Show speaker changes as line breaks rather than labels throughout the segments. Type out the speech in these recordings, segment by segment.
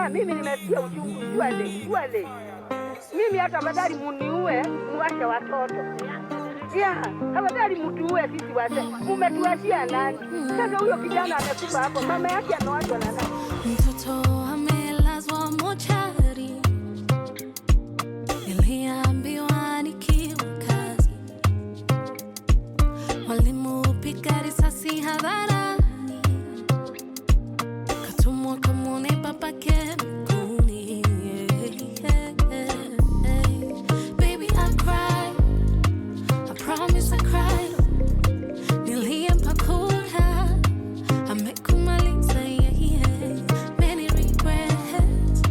mimi nimesikia uchungu juale. Mimi hata badali muniue muache watoto. Afadhali mtuue sisi wote. Umetuachia nani? Sasa huyo kijana amekufa hapo, mama yake anawachwa na nani?
Mtoto amelazwa mochari. Niliambiwa nikiwa kazi. Walimu piga risasi hadharani. Katumwa kamune babake mkuni. Baby, I cried. I promise I cried. Niliampa kura. Amekumaliza many regrets.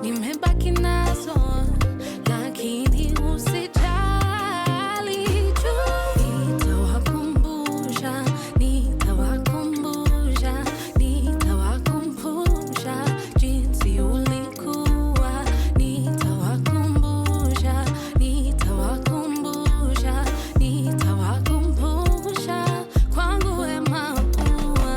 Nimebaki nazo. Lakini usijali juu. Nitawakumbusha jinsi ulikuwa. Nitawakumbusha kwangu wema kuwa.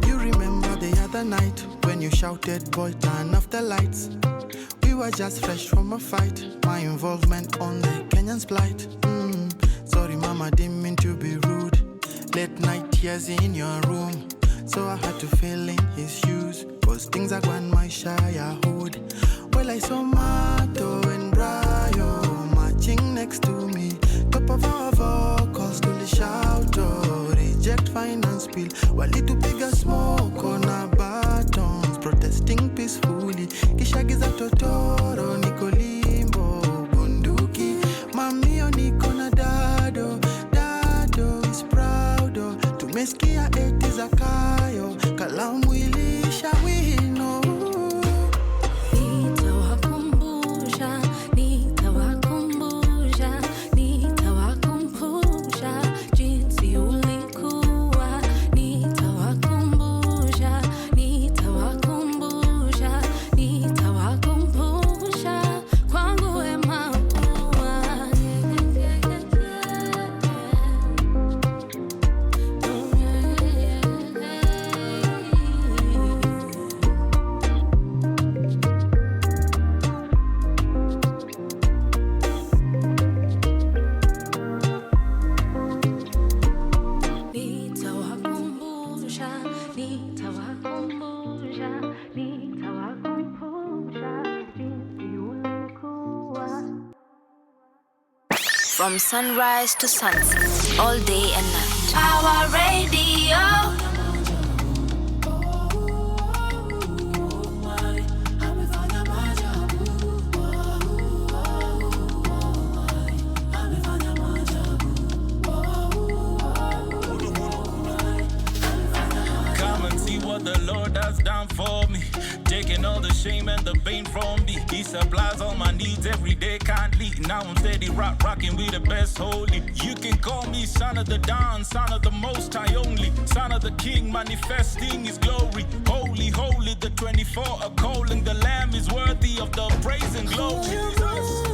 You remember the other night when you shouted, boy, turn off the lights. We were just fresh from a fight. My involvement on the Kenyan's plight. Sorry, mama, didn't mean to be rude. Late night tears in your room, so I had to fill in his shoes. Cause things are going my shire hood. Well, I saw Mato and Brayo marching next to me. Top of our vocals to the shout, reject finance bill. While little bigger smoke on our batons, protesting peacefully. Kishagiza totoro, niko limbo, bunduki. Mamio niko na dado is proud. Tumesikia eti zakayo, kalamu ilisha wino.
Nitawakumbusha jinsi ulikuwa. Nitawakumbusha kwangu wema kuwa.
From sunrise to sunset, all day and night.
Our radio.
Come and see what the Lord has done for me. Taking all the shame and the pain from me. He supplies all my needs every day, can't leave. Now I'm steady rocking with the best holy. You can call me son of the dawn, son of the most high only. Son of the king manifesting his glory. Holy, holy, the 24 are calling. The lamb is worthy of the praise and glory. Jesus.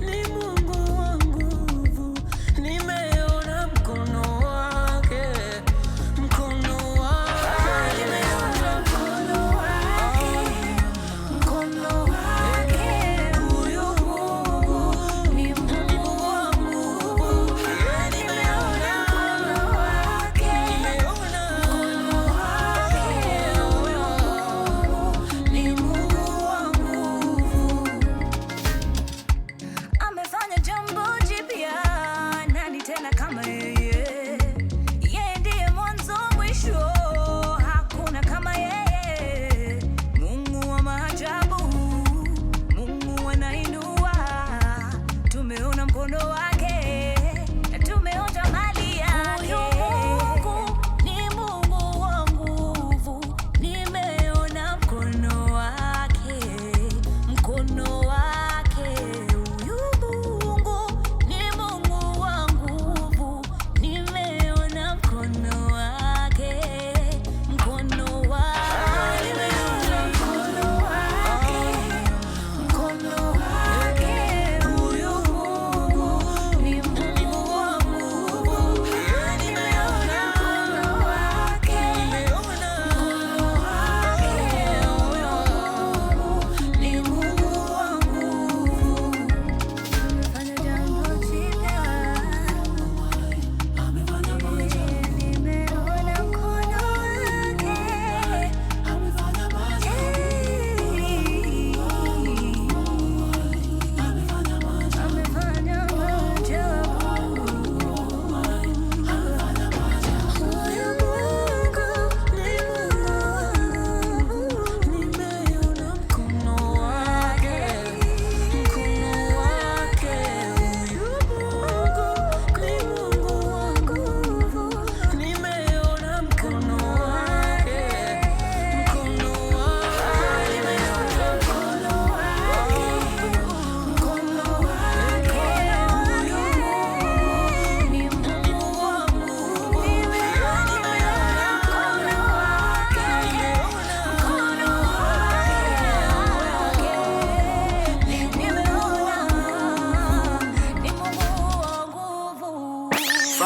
Ni Mungu wangu.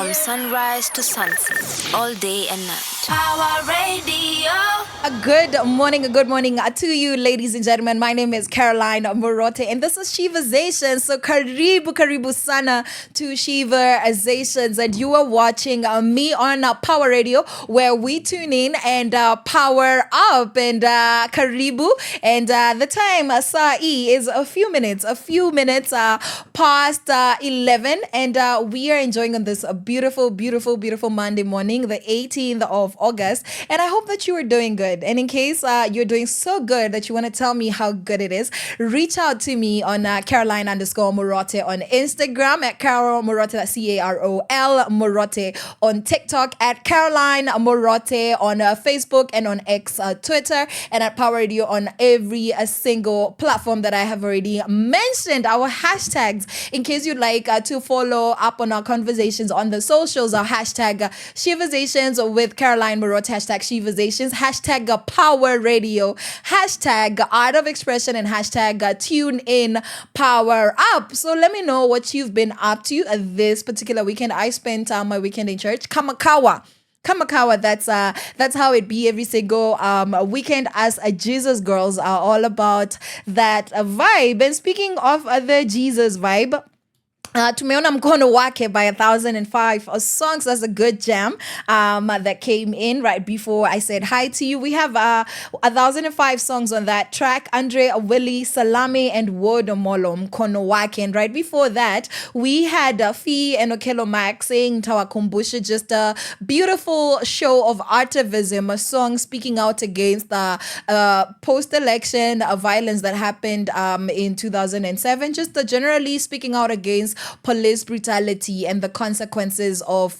From sunrise to sunset, all day and night.
Power Radio.
A good morning to you, ladies and gentlemen. My name is Caroline Murote, and this is Sheversations. So karibu sana to Sheversations, and you are watching me on Power Radio, where we tune in and power up. And karibu, and the time saa is a few minutes past 11, and we are enjoying on this beautiful Monday morning, the 18th of August, and I hope that you are doing good. And in case you're doing so good that you want to tell me how good it is, reach out to me on Caroline_Murote on Instagram at Carol Murote, that's CAROL Murote, on TikTok at Caroline Murote, on Facebook and on X Twitter, and at Power Radio on every single platform that I have already mentioned. Our hashtags, in case you'd like to follow up on our conversations on the socials, our hashtag Sheversations with Caroline Murote, hashtag Sheversations, hashtag Power Radio, hashtag Art of Expression, and hashtag Tune In Power Up. So let me know what you've been up to this particular weekend. I spent my weekend in church. Kamakawa, that's how it be every single weekend as Jesus girls are all about that vibe. And speaking of the Jesus vibe, tumeona mkono wake by 1005 songs. That's a good jam that came in right before I said hi to you. We have 1005 songs on that track. Andre, Willie, Salame, and Word Molo, mkono wake. And right before that, we had Fee and Okelo Max saying Tawakumbusha, just a beautiful show of activism, a song speaking out against the post-election violence that happened in 2007, just generally speaking out against police brutality and the consequences of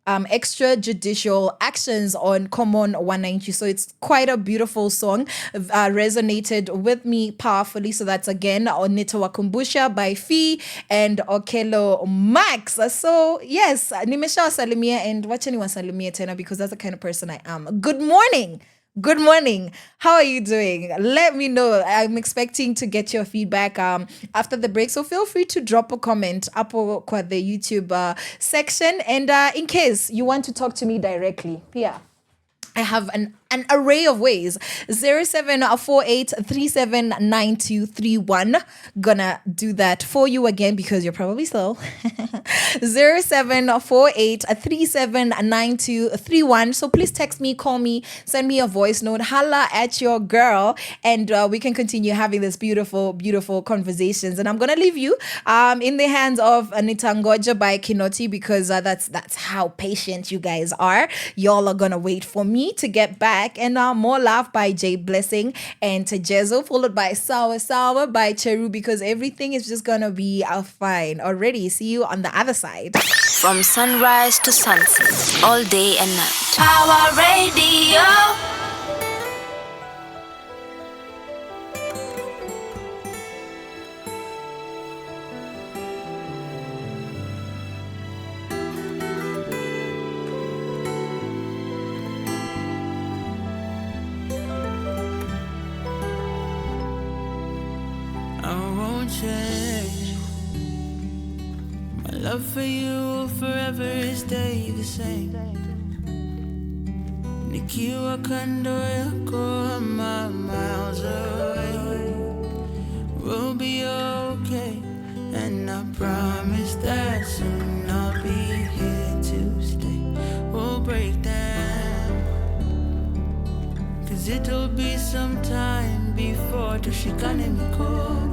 extrajudicial actions on Common 190. So it's quite a beautiful song, resonated with me powerfully. So that's again Onita Wakumbusha by Fee and Okelo Max. So yes, nimesha wasalimia, and wacha niwasalimie tena because that's the kind of person I am. Good morning. How are you doing? Let me know. I'm expecting to get your feedback after the break. So feel free to drop a comment up kwa the YouTube section. And in case you want to talk to me directly, yeah, I have an array of ways. 0748379231. Gonna do that for you again because you're probably slow. 0748379231. So please text me, call me, send me a voice note, holla at your girl, and we can continue having this beautiful conversations. And I'm gonna leave you in the hands of Nitangoja by Kinoti because that's how patient you guys are. Y'all are gonna wait for me to get back. And More Love by Jay Blessing and Tejezo, followed by Sour by Cheru, because everything is just gonna be fine. Already, see you on the other side.
From sunrise to sunset, all day and night.
Power Radio.
Change. My love for you will forever stay the same. Nikiwa kando yako, my miles away. We'll be okay, and I promise that soon I'll be here to stay. We'll break down, 'cause it'll be some time before tushikane mikono.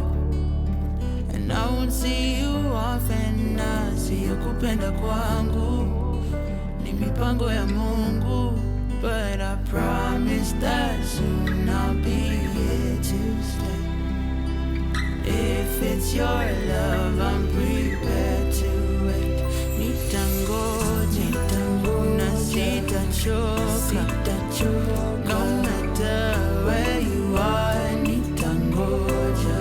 I won't see you often, na siyo kupenda kwangu, ni mipango ya Mungu. But I promise that soon I'll be here to stay. If it's your love, I'm prepared to wait. Nitangoja, na sitachoka, no matter where you are. Nitangoja,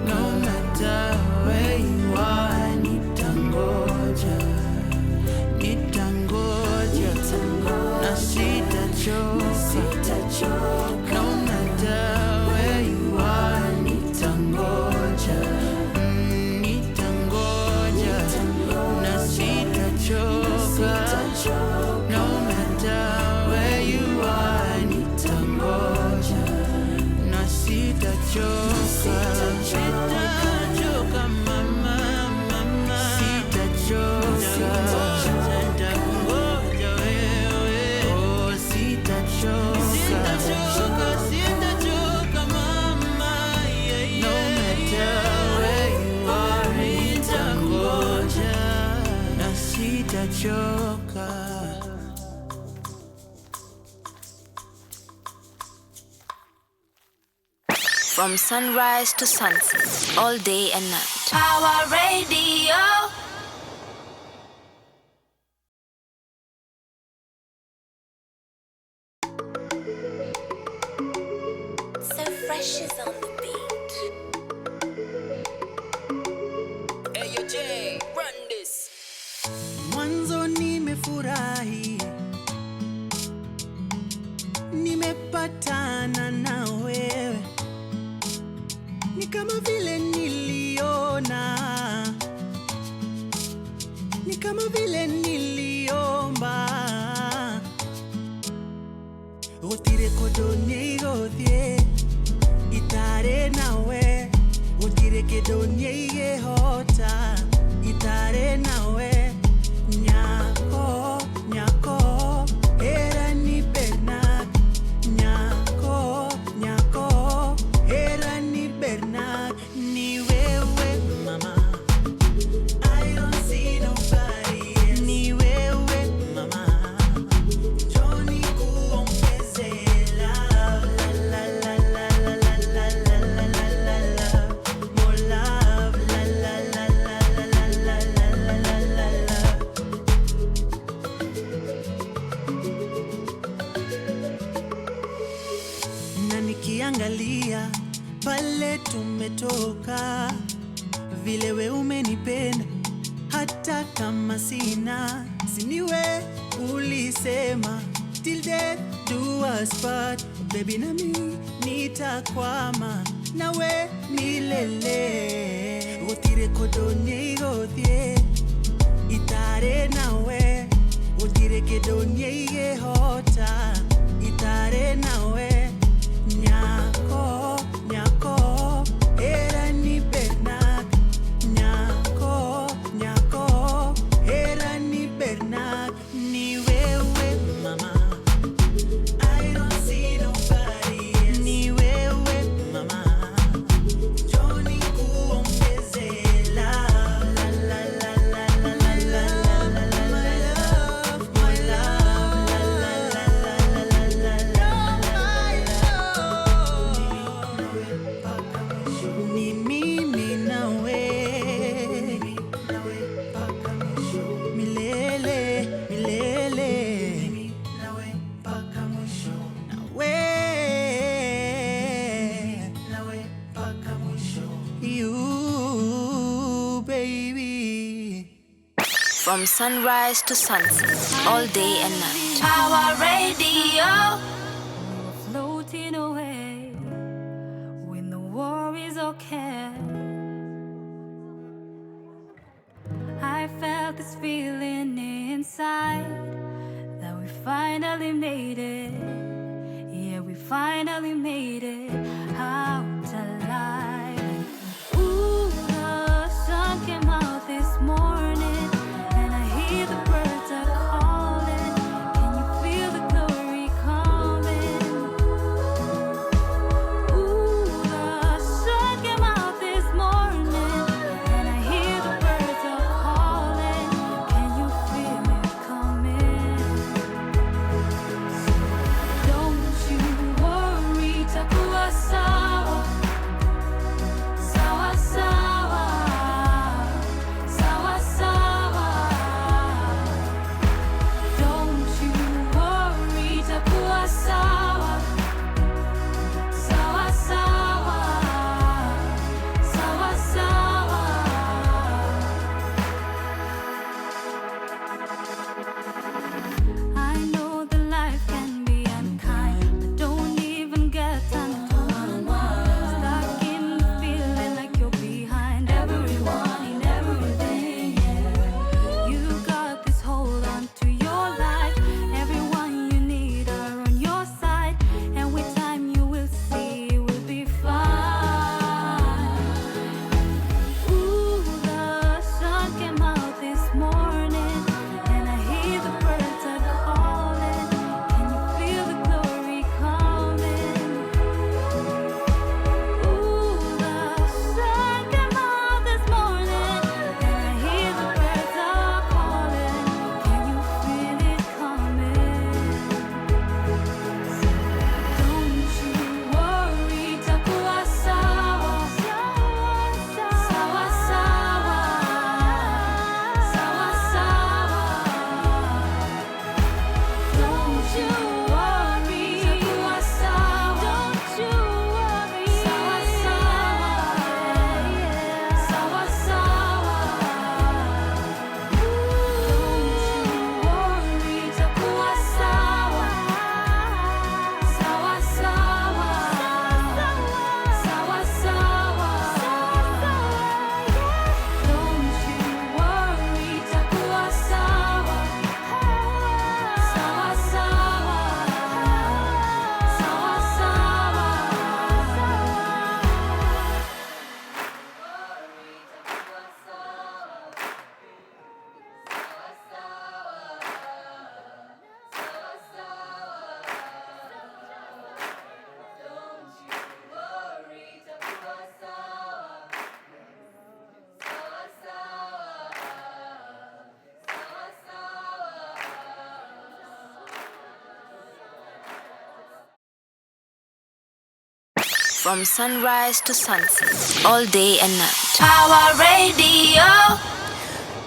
no matter where you are. Nitangoja, na sitachoka. sitachoka mama, sitachoka, nitakungoja wewe, oh sitachoka mama, yeah, no matter where you are, nitakungoja na sitachoka.
From sunrise to sunset, all day and night.
Power Radio.
So fresh is on the beat.
Hey yo Jay, run this.
Mwanzo nimefurahi, nimepatana na wewe, ni kama vile niliona, ni kama vile niliomba. Gutire kodo nigothie itare nawe, gutire kido niigehota itare nawe. Nyako, nyako, era ni Bernard. Nyako, nyako, era ni Bernard. Ni wewe mama, I don't see nobody else. Ni wewe mama, Johnny kuongeze love, la la la la la la la la la la la, more love, la la la la la la la la la la la. Na nikiangalia pale tumetoka, vile we umenipenda hata kama sina, siniwe ulisema till death do us part. Baby na mi nitakwama nawe milele, gutire kodo nigothie itare nawe, gutire kido niigehota itare nawe. Nyako, nyako, era ni Bernard. Nyako, nyako, era ni Bernard. Ni wewe mama, I don't see nobody else. Ni wewe mama, Johnny kuongeze love, la la la la la la la la la la la, my love, la la la la la la la la. Ni mimi nawe, milele, milele, nawe, you baby.
From sunrise to sunset, all day and night.
Power Radio.
Floating away when the war is okay. I felt this feeling inside that we finally made it. Yeah, we finally made it out alive. Ooh, the sun came out this morning and I hear the birds are calling. Can you feel the glory coming? Ooh, the sun came out this morning and I hear the birds are calling. Can you feel it coming? Don't you worry, Takuasa.
From sunrise to sunset, all day and night.
Our radio.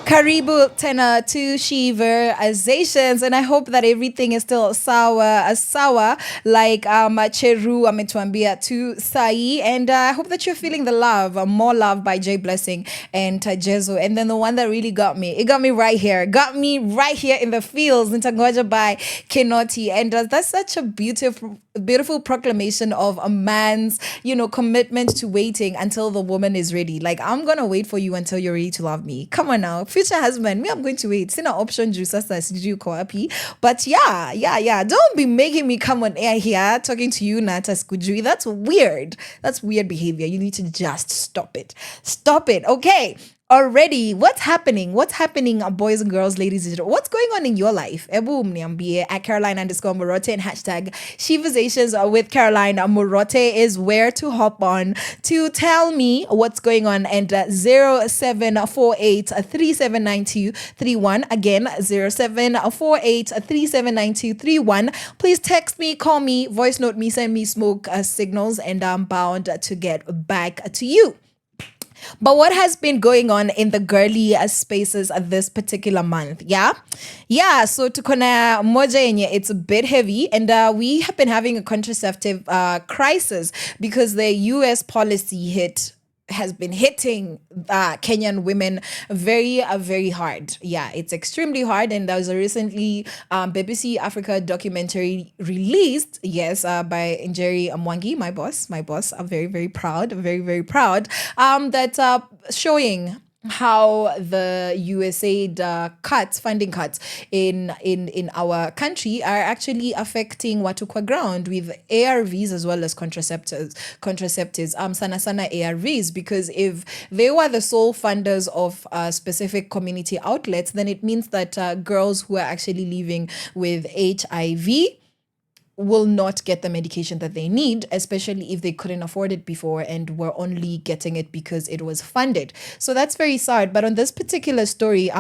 Karibu tena to Sheversations, and I hope that everything is still sawa like Cheru ametuambia to Sai, and I hope that you're feeling the love, more love by J Blessing and Jezo. And then the one that really got me right here in the fields, Ntangoja by Kinoti, and that's such a beautiful proclamation of a man's, commitment to waiting until the woman is ready. Like, I'm gonna wait for you until you're ready to love me. Come on now, future husband, me, I'm going to wait. Sina option but yeah, don't be making me come on air here talking to you Nata Skujui. That's weird behavior. You need to just stop it, okay? Already, what's happening, boys and girls, ladies and gentlemen? What's going on in your life? Ebu mniambie at Caroline_Murote and hashtag Sheversations with Caroline Murote is where to hop on to tell me what's going on. And 0748379231. Again, 0748379231. Please text me, call me, voice note me, send me smoke signals, and I'm bound to get back to you. But what has been going on in the girly spaces this particular month? Yeah. So tukona moja yenye, it's a bit heavy, and we have been having a contraceptive crisis because the US policy has been hitting Kenyan women very, very hard. Yeah, it's extremely hard. And there was a recently BBC Africa documentary released, yes, by Munyiri, my boss. I'm very, very proud, that showing how the USAID funding cuts in our country are actually affecting watu kwa ground with ARVs as well as contraceptives, sana ARVs, because if they were the sole funders of specific community outlets, then it means that girls who are actually living with HIV will not get the medication that they need, especially if they couldn't afford it before and were only getting it because it was funded. So that's very sad. But on this particular story,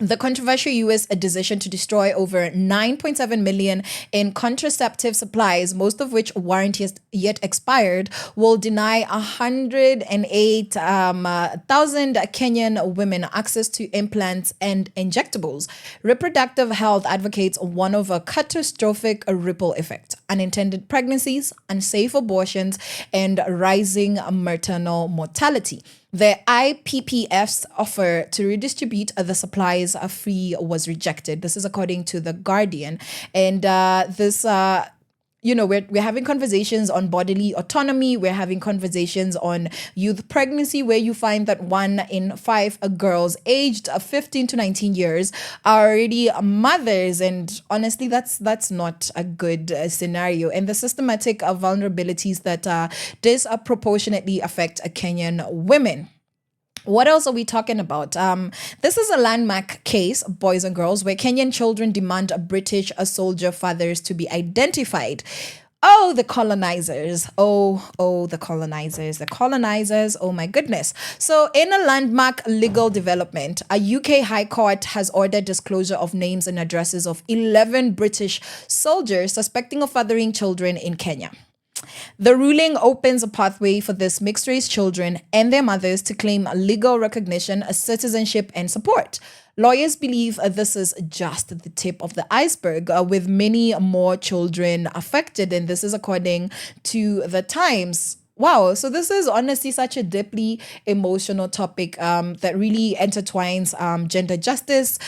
the controversial U.S. decision to destroy over 9.7 million in contraceptive supplies, most of which weren't yet expired, will deny 108,000 Kenyan women access to implants and injectables. Reproductive health advocates warn of a catastrophic ripple effect: unintended pregnancies, unsafe abortions, and rising maternal mortality. The IPPF's offer to redistribute the supplies free was rejected. This is according to The Guardian. And we're having conversations on bodily autonomy. We're having conversations on youth pregnancy, where you find that 1 in 5 girls aged 15 to 19 years are already mothers. And honestly, that's not a good scenario. And the systematic vulnerabilities that disproportionately affect Kenyan women. What else are we talking about? This is a landmark case, boys and girls, where Kenyan children demand British soldier fathers to be identified. Oh, the colonizers. Oh, the colonizers. Oh, my goodness. So in a landmark legal development, a UK High Court has ordered disclosure of names and addresses of 11 British soldiers suspecting of fathering children in Kenya. The ruling opens a pathway for these mixed-race children and their mothers to claim legal recognition, citizenship, and support. Lawyers believe this is just the tip of the iceberg, with many more children affected, and this is according to The Times. Wow, so this is honestly such a deeply emotional topic that really intertwines gender justice,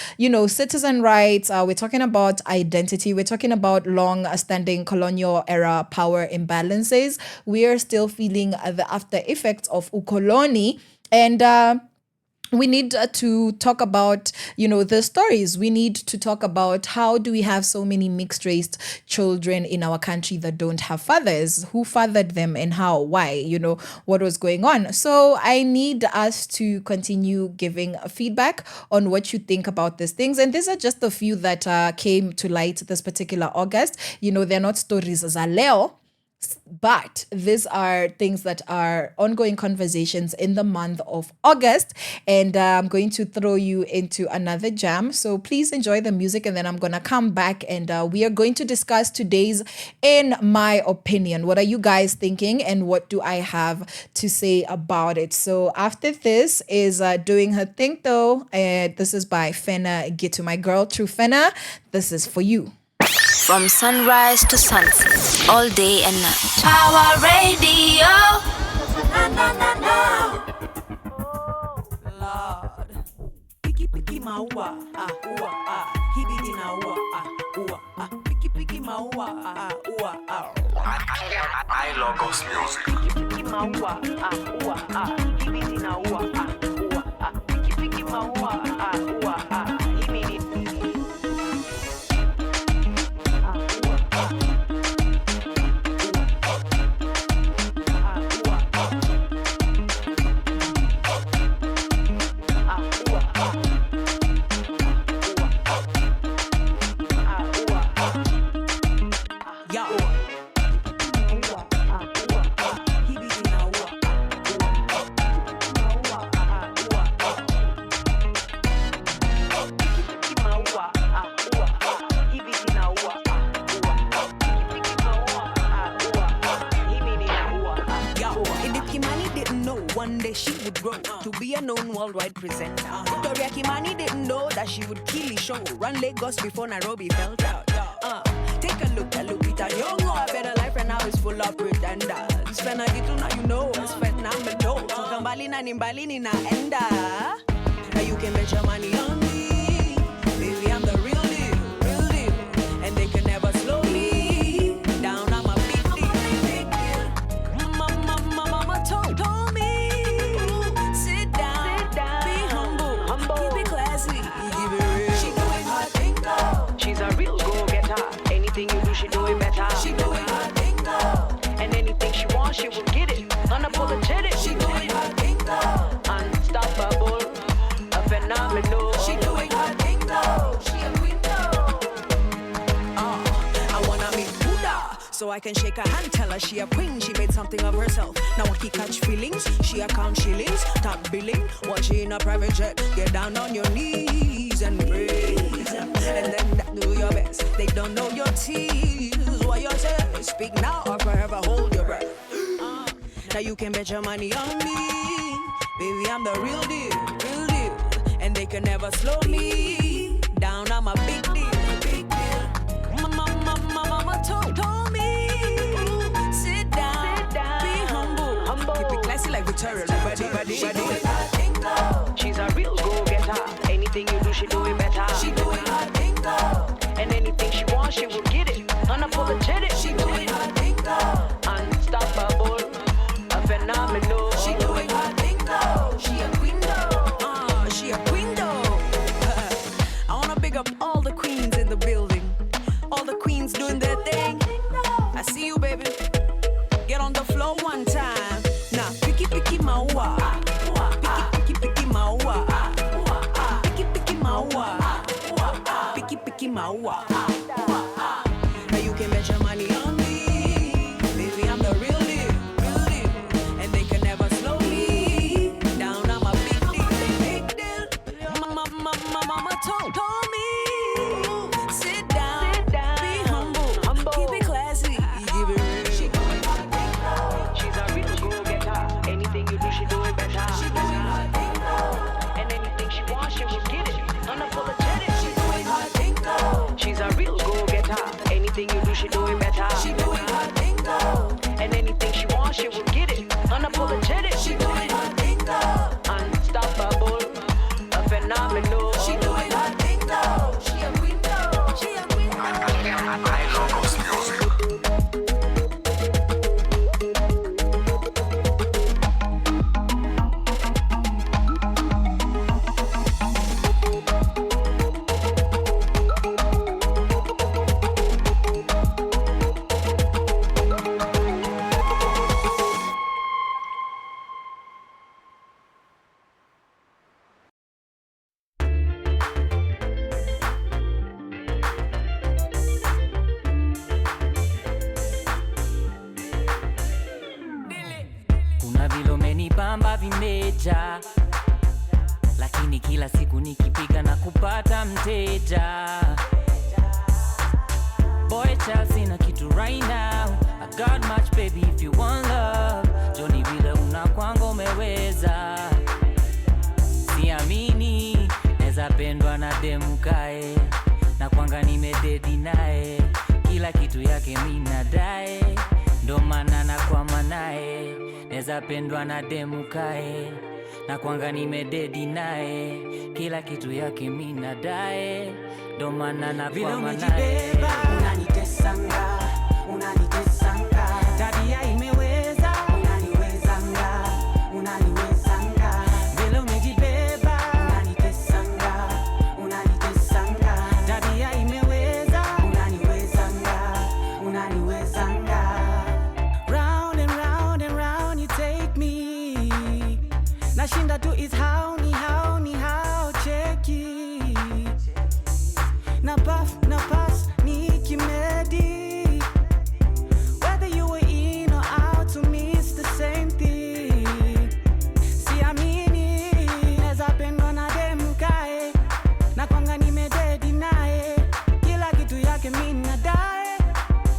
citizen rights. We're talking about identity. We're talking about long-standing colonial era power imbalances. We are still feeling the after effects of ukoloni, and we need to talk about, the stories. We need to talk about how do we have so many mixed-race children in our country that don't have fathers? Who fathered them and how? Why? What was going on? So I need us to continue giving feedback on what you think about these things. And these are just a few that came to light this particular August. They're not stories as a leo. But these are things that are ongoing conversations in the month of August. And I'm going to throw you into another jam. So please enjoy the music. And then I'm going to come back and we are going to discuss today's In My Opinion. What are you guys thinking? And what do I have to say about it? So after this is Doing Her Thing Though. This is by Fena Gitu. My girl, True Fena. This is for you.
From sunrise to sunset, all day and night.
Our radio.
Lord. Picky picky maua, ua hibidi na ua picky picky maua, ua
I Logos Music.
picky picky maua, ua hibidi na ua picky picky maua, ua hibidi. One day she would grow to be a known worldwide presenter. Victoria Kimani didn't know that she would kill the show. Run Lagos before Nairobi felt out. Take a look at Lupita. Young know a better life and now it's full of pretenders. Spend a gitu now you know. Spend now me know. Kambali na nimbali ni na enda. Now you can bet your money on me. Baby, I'm the real deal. And they can never slow me down. I'm a big deal. Mama told me. Sit down, be humble, keep it classy, keep it real. She doing her thing though. She's a real go-getter. Anything you do, she do it better. She doing her thing though. And anything she wants, she will get it. Unapologetic. She doing her thing though. Unstoppable, a phenomenal. She doing her thing though. She a queen though. I wanna meet Buddha, so I can shake her hand, tell her she a queen. She made something of herself. Now I can catch feelings. She account shillings, top billing. Watch in a private jet. Get down on your knees and praise. And then do your best. They don't know your tears. What you say? Speak now or forever hold your breath. Now you can bet your money on me. Baby, I'm the real deal. And they can never slow me down. I'm a big deal. Mama told me. Sit down, be humble. Keep it classy like Victoria. She doing her thing though. She's a real go-getter. Anything you do, she do it better. She doing her thing though. And anything she wants, she will get it. Unapologetic. She doing her thing though. Unstoppable, a phenomenal. She doing her thing though. She a queen though. She a queen though. I wanna big up all the queens in the building. All the queens doing their thing. I see you, baby. Get on the floor one time. Now, picky maua. Picky maua. Picky maua. Picky maua. Now you can bet your money on me. Baby, I'm the real deal. And they can never slow me down. I'm a big deal. Mama told me. Sit down, be humble. Keep it classy, keep it real. She doing her thing though. She's a real go-getter. Anything you do, she do it better. She doing her thing though. And anything she wants, she will get it. Unapologetic. She doing her thing though. She's a real go-getter. Anything you do, she do it better. She doing her thing though. And anything she wants, she will get it. Unapologetic. She doing her thing though. Unstoppable, a phenomenal. She doing her thing though. She a queen though. She a queen though.
I Logos Music.
Kuna vile umenipamba vimeja, lakini kila siku nikipiga na kupata mteja. Boy child sina kitu right now, I got much baby if you want love. Johnny vile unakwanga umeweza, siamini neza pendwa na demu kae, na kwanga nimededi nae, kila kitu yake mina dae, ndo maana nakwama nae. Neza pendwa na demu kae, na kwanga nimededi nae, kila kitu yake mina dae, ndo maana nakwama nae.
Unanitesanga, unanitesanga, tabia imeweza, unaniwezanga, unaniwezanga. Vile umejibeba, unanitesanga, unanitesanga, tabia imeweza, unaniwezanga, unaniwezanga. Round and round and round you take me, nashinda tu is how ni how ni how cheki, na puff na pass ni kimedi, whether you were in or out to me it's the same thing. Siamini neza pendwa na demu kae, na kwanga nimededi nae, kila kitu yake mina dae,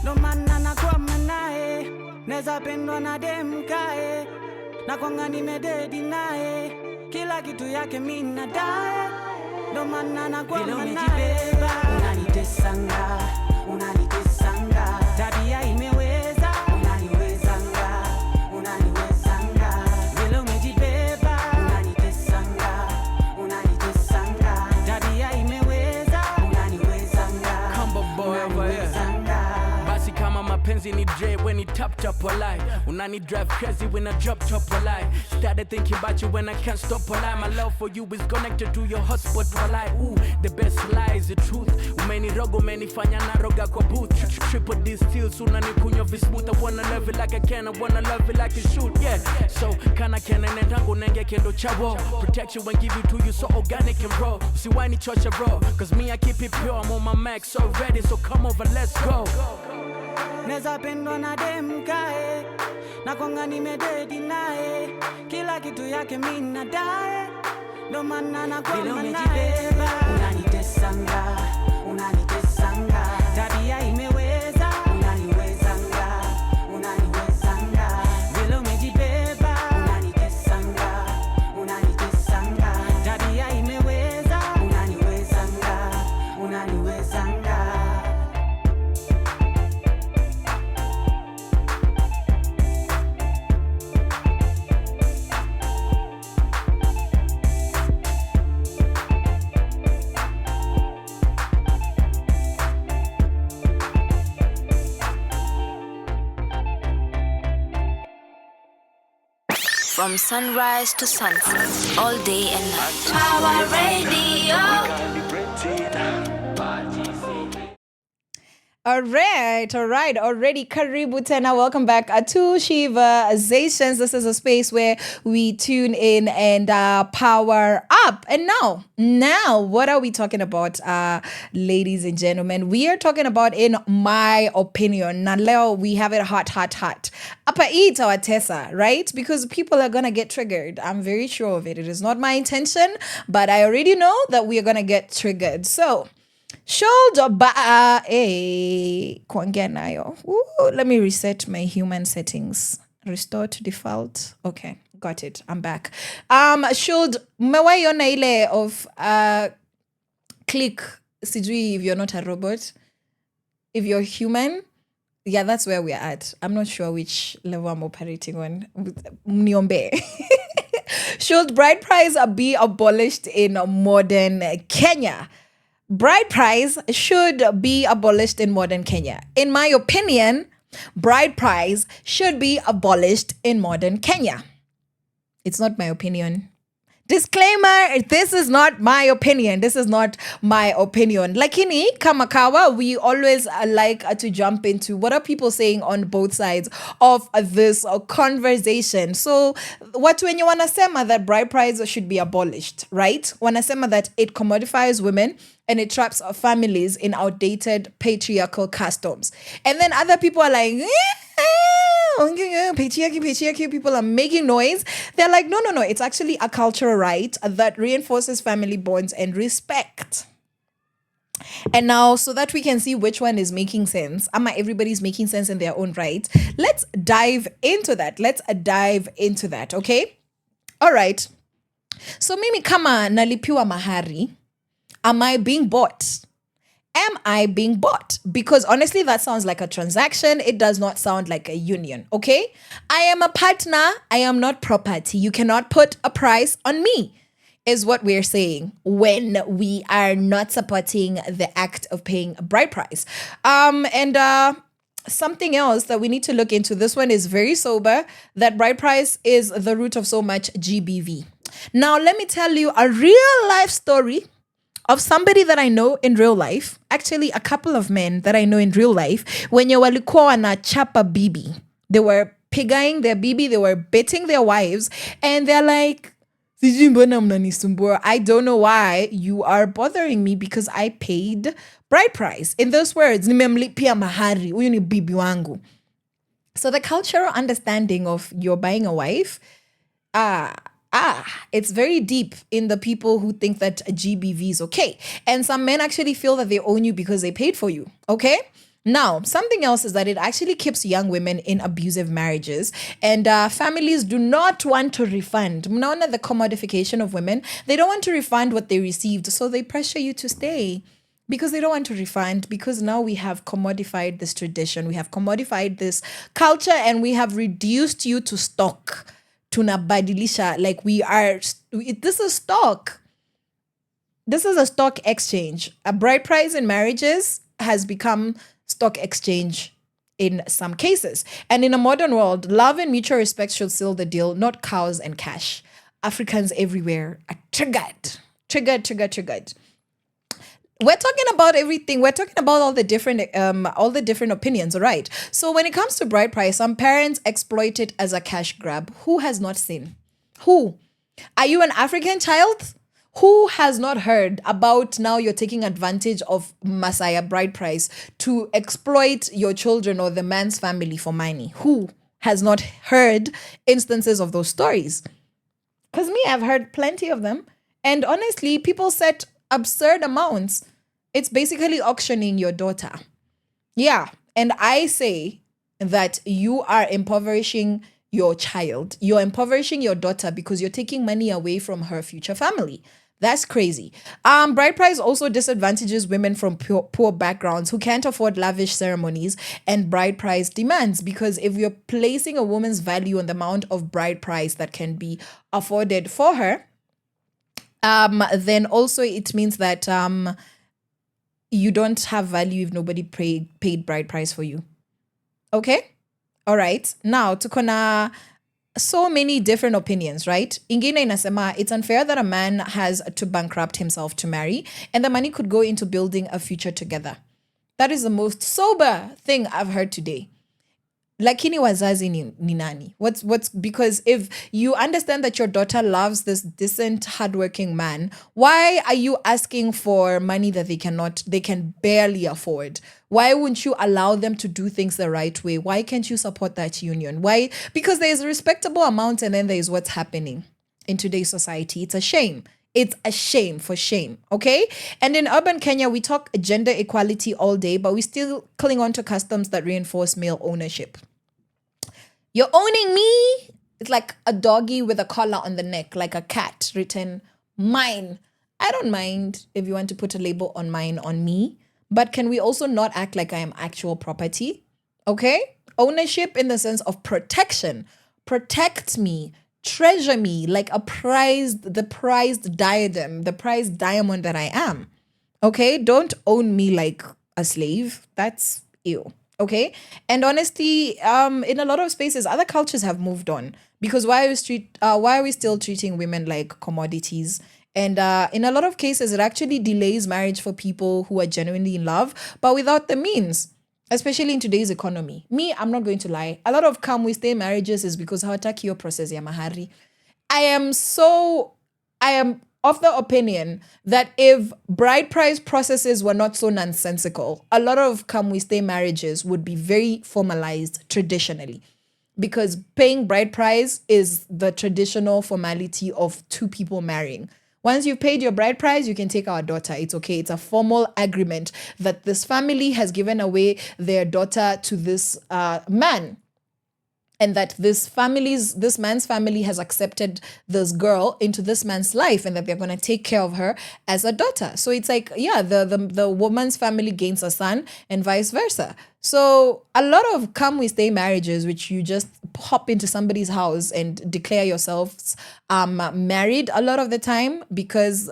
ndo maana nakwama nae. Neza pendwa na demu kae, na kwanga nimededi nae, kila kitu yake mina dae, ndo maana nakwama nae. Unanitesanga, unanitesanga, tabia imeweza, unaniwezanga, unaniwezanga. Vile umejibeba, unanitesanga, unanitesanga, tabia imeweza, unaniwezanga,
Combo boy over here. Basi kama mapenzi ni Dre when he top walai, unani drive crazy when I drop walai. Started thinking about you when I can't stop walai. My love for you is connected to your hotspot walai. Ooh, the best lie is the truth. Umeniroga umenifanya naroga kwa booth. Triple D steals unanikunywa vismooth. I wanna love it like I can, I wanna love it like I should. Yeah, so kana nendangu nenge kendo chawo. Protect you and give it to you so organic and raw. See why ni chocha raw, cause me I keep it pure. I'm on my max so ready, so come over, let's go.
Neza pendwa na demu kae, na kwanga nimededi nae, kila kitu yake mina dae, ndo maana nakwama nae. Unanitesanga, unanitesanga, tabia imeweza, unaniwezanga, unaniwezanga. Vile umejibeba, unanitesanga, unanitesanga, tabia imeweza, unaniwezanga, unaniwezanga.
From sunrise to sunset, all day and night.
Power Radio.
All right. Already karibu tena. Welcome back to Sheversations. This is a space where we tune in and power up. And now, what are we talking about, ladies and gentlemen? We are talking about, in my opinion, na leo we have it hot. Apa eat our Tessa, right? Because people are gonna get triggered. I'm very sure of it. It is not my intention, but I already know that we are gonna get triggered. So, shoulder kuongea nayo. Let me reset my human settings. Restore to default. Okay, got it. I'm back. Should mmewaiona ile of click sijui if you're not a robot, if you're human. Yeah, that's where we're at. I'm not sure which level I'm operating on. Mniombe. Should bride price be abolished in modern Kenya? Bride price should be abolished in modern Kenya. In my opinion, bride price should be abolished in modern Kenya. It's not my opinion. Disclaimer, this is not my opinion. Lakini, kama kawa, we always like to jump into what are people saying on both sides of this conversation. So, watu wenye wanasema that bride price should be abolished, right? Wanasema that it commodifies women and it traps families in outdated patriarchal customs. And then other people are like, patriarchy, people are making noise. They're like, no, it's actually a cultural right that reinforces family bonds and respect. And now, so that we can see which one is making sense, everybody's making sense in their own right, let's dive into that. Okay? All right. So mimi kama nalipiwa mahari, am I being bought? Because honestly, that sounds like a transaction. It does not sound like a union, okay? I am a partner. I am not property. You cannot put a price on me, is what we're saying when we are not supporting the act of paying a bride price. Something else that we need to look into, this one is very sober, that bride price is the root of so much GBV. Now, let me tell you a real life story of somebody that I know in real life, actually a couple of men that I know in real life, when you walikuwa na chapa bibi, they were pigaing their bibi, they were beating their wives, and they're like, I don't know why you are bothering me because I paid bride price. In those words, nimemlipia mahari, huyu ni bibi wangu. So the cultural understanding of you're buying a wife, it's very deep in the people who think that a GBV is okay. And some men actually feel that they own you because they paid for you, okay? Now, something else is that it actually keeps young women in abusive marriages, and families do not want to refund. Mnaona the commodification of women. They don't want to refund what they received, so they pressure you to stay because they don't want to refund, because now we have commodified this tradition, we have commodified this culture, and we have reduced you to stock. Tunabadilisha, like this is stock. This is a stock exchange. A bride price in marriages has become stock exchange in some cases. And in a modern world, love and mutual respect should seal the deal, not cows and cash. Africans everywhere are triggered. We're talking about everything. We're talking about all the different opinions, all right? So when it comes to bride price, some parents exploit it as a cash grab. Who has not seen? Who? Are you an African child? Who has not heard about now you're taking advantage of Messiah bride price to exploit your children or the man's family for money? Who has not heard instances of those stories? Because me, I've heard plenty of them. And honestly, people set absurd amounts. It's basically auctioning your daughter. Yeah. And I say that you are impoverishing your child. You're impoverishing your daughter because you're taking money away from her future family. That's crazy. Bride price also disadvantages women from poor backgrounds who can't afford lavish ceremonies and bride price demands, because if you're placing a woman's value on the amount of bride price that can be afforded for her, then also it means that you don't have value if nobody paid bride price for you. Okay? All right. Now, tukona so many different opinions, right? Ingine inasema it's unfair that a man has to bankrupt himself to marry and the money could go into building a future together. That is the most sober thing I've heard today. Lakini wazazi ni nani? What's because if you understand that your daughter loves this decent, hardworking man, why are you asking for money that they can barely afford? Why wouldn't you allow them to do things the right way? Why can't you support that union? Why? Because there's a respectable amount and then there's what's happening in today's society. It's a shame. It's a shame for shame, okay? And in urban Kenya, we talk gender equality all day, but we still cling on to customs that reinforce male ownership. You're owning me. It's like a doggy with a collar on the neck, like a cat written mine. I don't mind if you want to put a label on mine on me, but can we also not act like I am actual property? Okay? Ownership in the sense of protection. Protect me. Treasure me like the prized diadem, the prized diamond that I am. Okay? Don't own me like a slave. That's ew. Okay? And honestly, in a lot of spaces, other cultures have moved on, because why are we still treating women like commodities? And in a lot of cases, it actually delays marriage for people who are genuinely in love, but without the means, especially in today's economy. Me, I'm not going to lie. A lot of we stay marriages is because hawataki your process ya mahari. I am of the opinion that if bride price processes were not so nonsensical, a lot of come we stay marriages would be very formalized traditionally, because paying bride price is the traditional formality of two people marrying. Once you've paid your bride price, you can take our daughter. It's okay. It's a formal agreement that this family has given away their daughter to this man, and that this man's family has accepted this girl into this man's life, and that they're going to take care of her as a daughter. So it's like, yeah, the woman's family gains a son and vice versa. So a lot of come we stay marriages, which you just hop into somebody's house and declare yourselves married a lot of the time because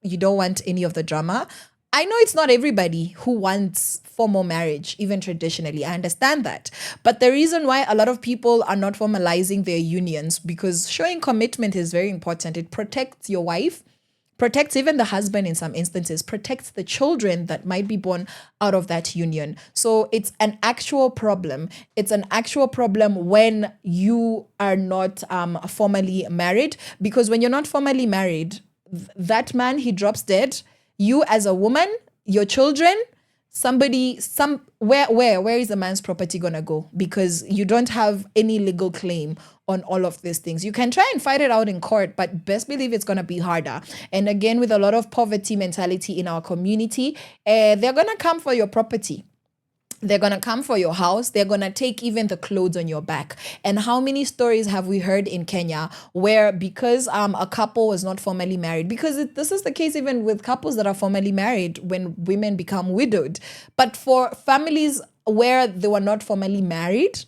you don't want any of the drama. I know it's not everybody who wants formal marriage, even traditionally. I understand that. But the reason why a lot of people are not formalizing their unions, because showing commitment is very important. It protects your wife, protects even the husband in some instances, protects the children that might be born out of that union. So it's an actual problem. It's an actual problem when you are not formally married, because when you're not formally married, that man, he drops dead. You as a woman, your children, where is the man's property gonna go? Because you don't have any legal claim on all of these things. You can try and fight it out in court, but best believe it's gonna be harder. And again, with a lot of poverty mentality in our community, they're gonna come for your property. They're going to come for your house. They're going to take even the clothes on your back. And how many stories have we heard in Kenya where because a couple was not formally married, because this is the case even with couples that are formally married when women become widowed. But for families where they were not formally married,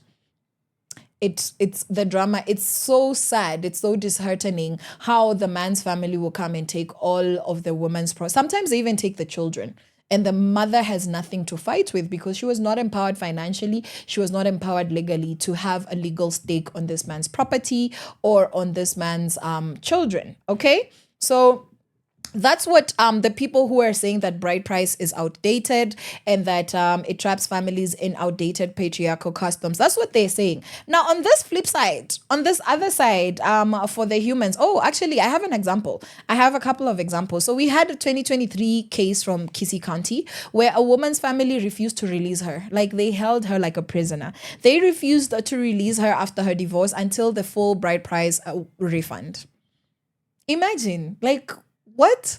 it's the drama. It's so sad. It's so disheartening how the man's family will come and take all of the woman's sometimes they even take the children. And the mother has nothing to fight with because she was not empowered financially. She was not empowered legally to have a legal stake on this man's property or on this man's children. Okay? So that's what the people who are saying that bride price is outdated and that it traps families in outdated patriarchal customs. That's what they're saying. Now, on this flip side, on this other side, for the humans, actually, I have an example. I have a couple of examples. So we had a 2023 case from Kisii County where a woman's family refused to release her. Like they held her like a prisoner. They refused to release her after her divorce until the full bride price refund. Imagine, like, what?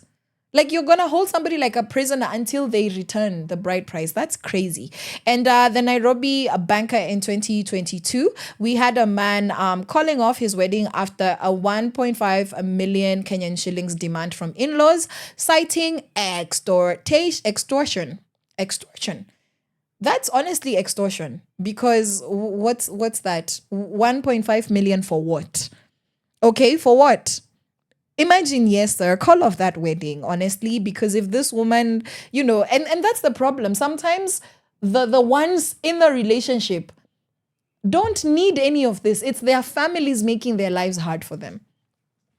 Like you're going to hold somebody like a prisoner until they return the bride price. That's crazy. And the Nairobi banker in 2022, we had a man calling off his wedding after a 1.5 million Kenyan shillings demand from in-laws, citing extortion. That's honestly extortion, because what's that? 1.5 million for what? Okay, for what? Imagine, yes, sir, call off that wedding, honestly, because if this woman, and that's the problem. Sometimes the ones in the relationship don't need any of this. It's their families making their lives hard for them.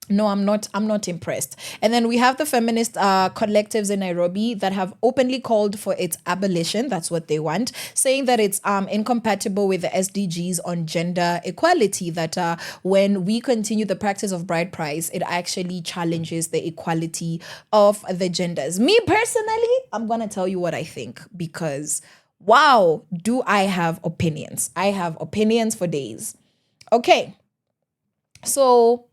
No, I'm not impressed. And then we have the feminist collectives in Nairobi that have openly called for its abolition. That's what they want, saying that it's incompatible with the SDGs on gender equality, that when we continue the practice of bride price, it actually challenges the equality of the genders. Me personally, I'm going to tell you what I think, because wow, do I have opinions. I have opinions for days. Okay, so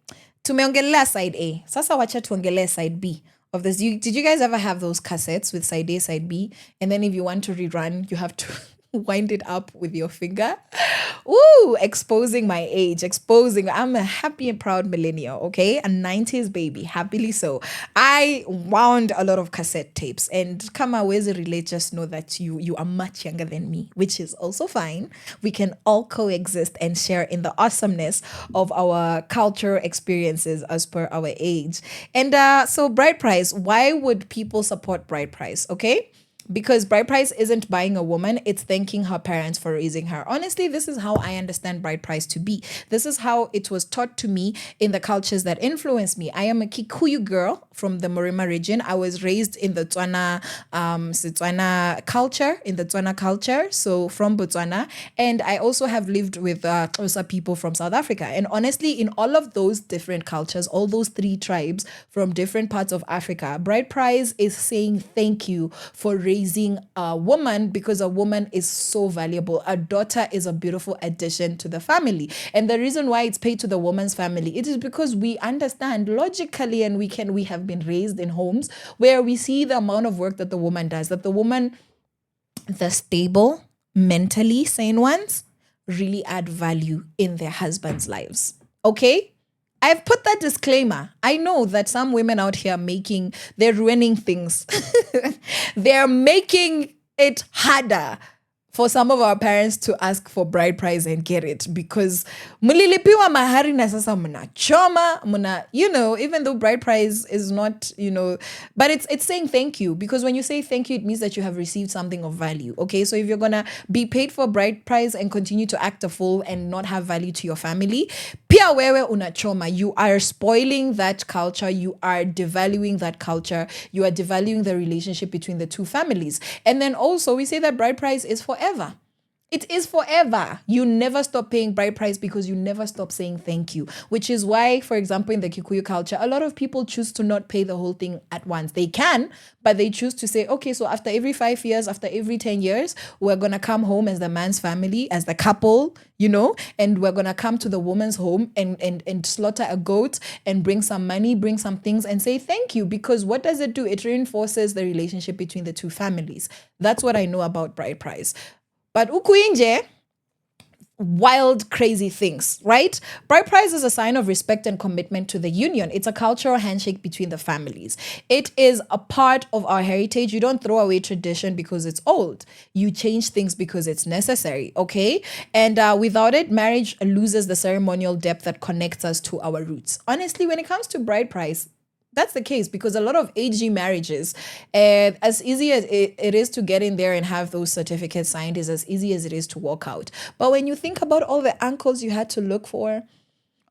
tumeongelea side A. Sasa wacha tuongelee side B of this. Did you guys ever have those cassettes with side A, side B? And then if you want to rerun, you have to wind it up with your finger. Ooh, exposing my age. I'm a happy and proud millennial, okay? A 90s baby, happily so. I wound a lot of cassette tapes, and kama wezi relate, just know that you are much younger than me, which is also fine. We can all coexist and share in the awesomeness of our cultural experiences as per our age. And so bride price, why would people support bride price, okay? because bride price isn't buying a woman, it's thanking her parents for raising her. Honestly, this is how I understand bride price to be. This is how it was taught to me in the cultures that influence me. I am a Kikuyu girl from the Morima region. I was raised in the Tswana culture, so from Botswana, and I also have lived with Xhosa people from South Africa. And honestly, in all of those different cultures, all those 3 tribes from different parts of Africa, bride price is saying thank you for raising a woman, because a woman is so valuable. A daughter is a beautiful addition to the family. And the reason why it's paid to the woman's family, it is because we understand logically, and we have been raised in homes where we see the amount of work that the woman does, that the woman, the stable, mentally sane ones, really add value in their husbands' lives. Okay? I've put that disclaimer. I know that some women out here they're ruining things. They're making it harder for some of our parents to ask for bride price and get it, because mulilipiwa mahari na sasa mnachoma, even though bride price is not, but it's saying thank you, because when you say thank you, it means that you have received something of value. Okay, so if you're gonna be paid for bride price and continue to act a fool and not have value to your family, pia wewe unachoma, you are spoiling that culture, you are devaluing that culture, you are devaluing the relationship between the two families. And then also we say that bride price is forever. It is forever. You never stop paying bride price because you never stop saying thank you, which is why, for example, in the Kikuyu culture, a lot of people choose to not pay the whole thing at once. They can, but they choose to say, okay, so after every 5 years, after every 10 years, we're going to come home as the man's family, as the couple, and we're going to come to the woman's home and slaughter a goat and bring some money, bring some things and say thank you. Because what does it do? It reinforces the relationship between the two families. That's what I know about bride price. But ukuinje, wild, crazy things, right? Bride price is a sign of respect and commitment to the union. It's a cultural handshake between the families. It is a part of our heritage. You don't throw away tradition because it's old. You change things because it's necessary, okay? And without it, marriage loses the ceremonial depth that connects us to our roots. Honestly, when it comes to bride price, that's the case, because a lot of AG marriages, as easy as it is to get in there and have those certificates signed, is as easy as it is to walk out. But when you think about all the ankles you had to look for,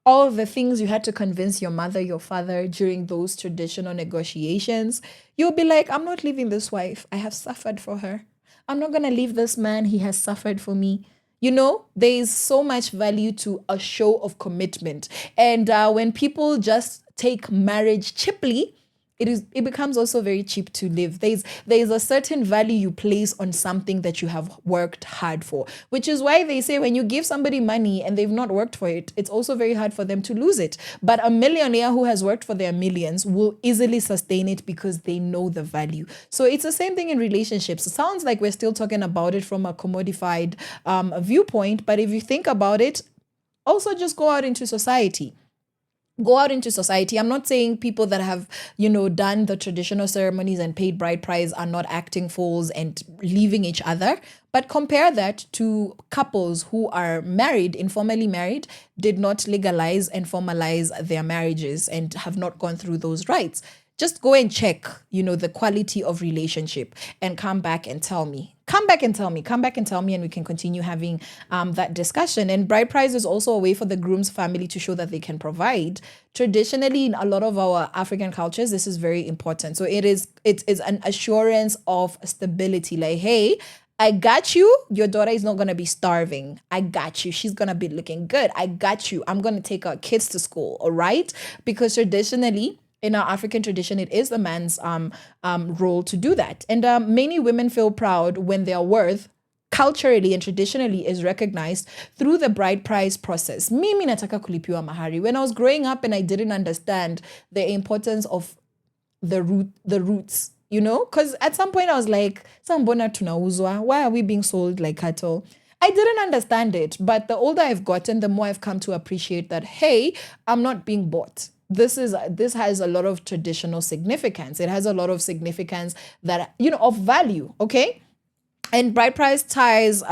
all the things you had to convince your mother, your father during those traditional negotiations, you'll be like, I'm not leaving this wife. I have suffered for her. I'm not going to leave this man. He has suffered for me. There is so much value to a show of commitment. And when people just take marriage cheaply, it becomes also very cheap to live. There is a certain value you place on something that you have worked hard for, which is why they say when you give somebody money and they've not worked for it, it's also very hard for them to lose it. But a millionaire who has worked for their millions will easily sustain it because they know the value. So it's the same thing in relationships. It sounds like we're still talking about it from a commodified viewpoint, but if you think about it, also just go out into society. I'm not saying people that have, done the traditional ceremonies and paid bride price are not acting fools and leaving each other. But compare that to couples who are married, informally married, did not legalize and formalize their marriages and have not gone through those rites. Just go and check, the quality of relationship and come back and tell me. Come back and tell me, and we can continue having that discussion. And bride price is also a way for the groom's family to show that they can provide. Traditionally, in a lot of our African cultures, this is very important. So it is an assurance of stability. Like, hey, I got you. Your daughter is not going to be starving. I got you. She's going to be looking good. I got you. I'm going to take our kids to school. All right. Because traditionally, in our African tradition, it is the man's role to do that. And many women feel proud when their worth culturally and traditionally is recognized through the bride price process. Mimi nataka kulipiwa mahari. When I was growing up and I didn't understand the importance of the roots, because at some point I was like, sambona tunauzwa? Why are we being sold like cattle? I didn't understand it. But the older I've gotten, the more I've come to appreciate that, hey, I'm not being bought. This has a lot of traditional significance. It has a lot of significance that, of value, okay? And bride price ties,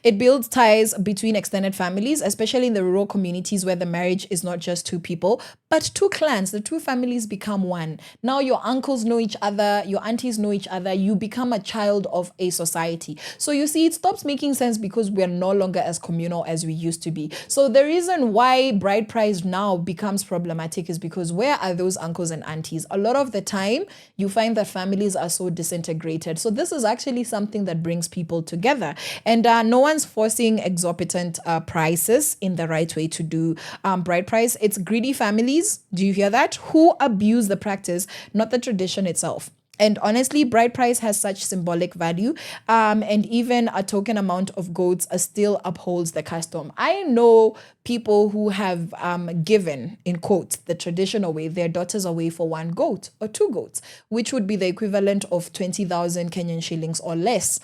it builds ties between extended families, especially in the rural communities where the marriage is not just two people, but two clans. The two families become one. Now your uncles know each other, your aunties know each other. You become a child of a society. So you see, it stops making sense because we're no longer as communal as we used to be. So the reason why bride price now becomes problematic is because where are those uncles and aunties? A lot of the time, you find that families are so disintegrated. So this is actually something that brings people together, and no one's forcing exorbitant prices in the right way to do bride price. It's greedy families, do you hear that, who abuse the practice, not the tradition itself. And honestly, bride price has such symbolic value, and even a token amount of goats still upholds the custom. I know people who have given, in quotes, the traditional way, their daughters away for one goat or two goats, which would be the equivalent of 20,000 Kenyan shillings or less.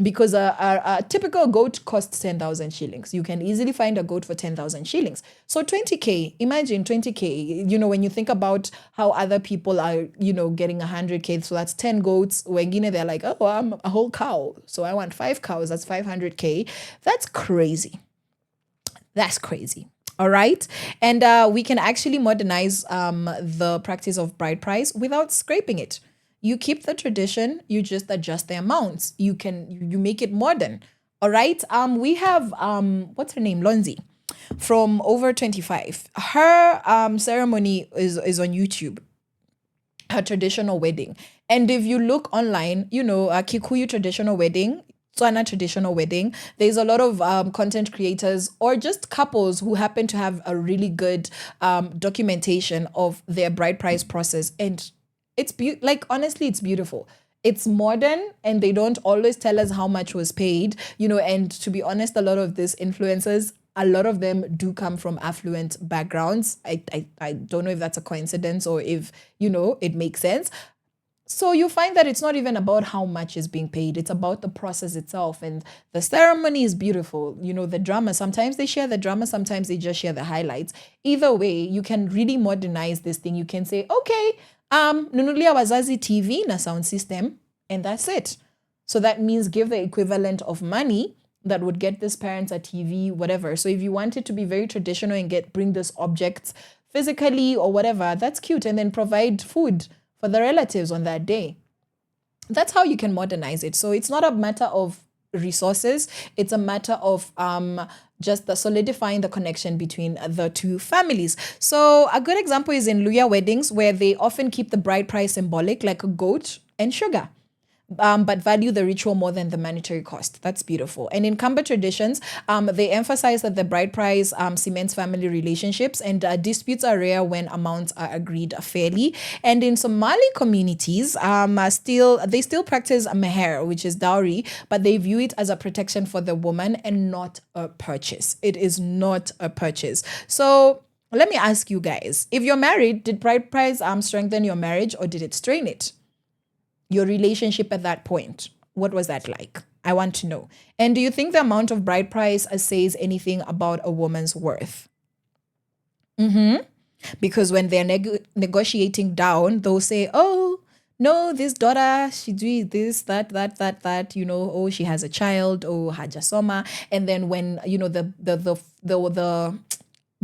Because a typical goat costs 10,000 shillings. You can easily find a goat for 10,000 shillings. So 20K, imagine 20K, when you think about how other people are, getting 100K. So that's 10 goats. Wengine, they're like, oh, I'm a whole cow. So I want 5 cows. That's 500K. That's crazy. That's crazy. All right. And we can actually modernize the practice of bride price without scraping it. You keep the tradition, you just adjust the amounts. You make it modern. All right. We have what's her name? Lonzi from Over 25. Her ceremony is on YouTube. Her traditional wedding. And if you look online, a Kikuyu traditional wedding, Tswana traditional wedding, there's a lot of content creators or just couples who happen to have a really good documentation of their bride price process. And it's honestly, it's beautiful. It's modern, and they don't always tell us how much was paid, and to be honest, a lot of these influencers, a lot of them do come from affluent backgrounds. I don't know if that's a coincidence or if, it makes sense. So you find that it's not even about how much is being paid. It's about the process itself. And the ceremony is beautiful. The drama, sometimes they share the drama, sometimes they just share the highlights. Either way, you can really modernize this thing. You can say, okay, nunulia wazazi TV na sound system, and that's it. So that means give the equivalent of money that would get this parents a TV, whatever. So if you want it to be very traditional and bring this objects physically or whatever, that's cute. And then provide food for the relatives on that day. That's how you can modernize it. So it's not a matter of resources. It's a matter of just solidifying the connection between the two families. So a good example is in Luya weddings, where they often keep the bride price symbolic, like a goat and sugar. But value the ritual more than the monetary cost. That's beautiful. And in Kamba traditions, they emphasize that the bride price cements family relationships, and disputes are rare when amounts are agreed fairly. And in Somali communities, they still practice meher, which is dowry, but they view it as a protection for the woman and not a purchase. It is not a purchase. So let me ask you guys, if you're married, did bride price strengthen your marriage or did it strain it? Your relationship at that point, what was that like? I want to know. And do you think the amount of bride price says anything about a woman's worth? Because when they're negotiating down, they'll say, oh, no, this daughter, she do this, that, oh, she has a child, oh, hajasoma. And then when, the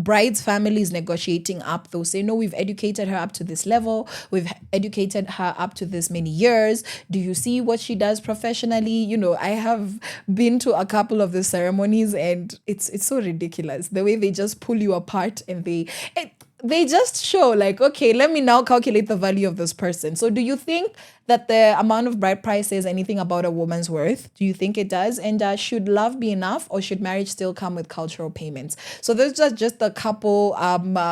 bride's family is negotiating up, they'll say, no, we've educated her up to this level. We've educated her up to this many years. Do you see what she does professionally? I have been to a couple of the ceremonies, and it's so ridiculous. The way they just pull you apart, and they just show like, okay, let me now calculate the value of this person. So do you think that the amount of bride price says anything about a woman's worth? Do you think it does? And should love be enough, or should marriage still come with cultural payments? So those are just a couple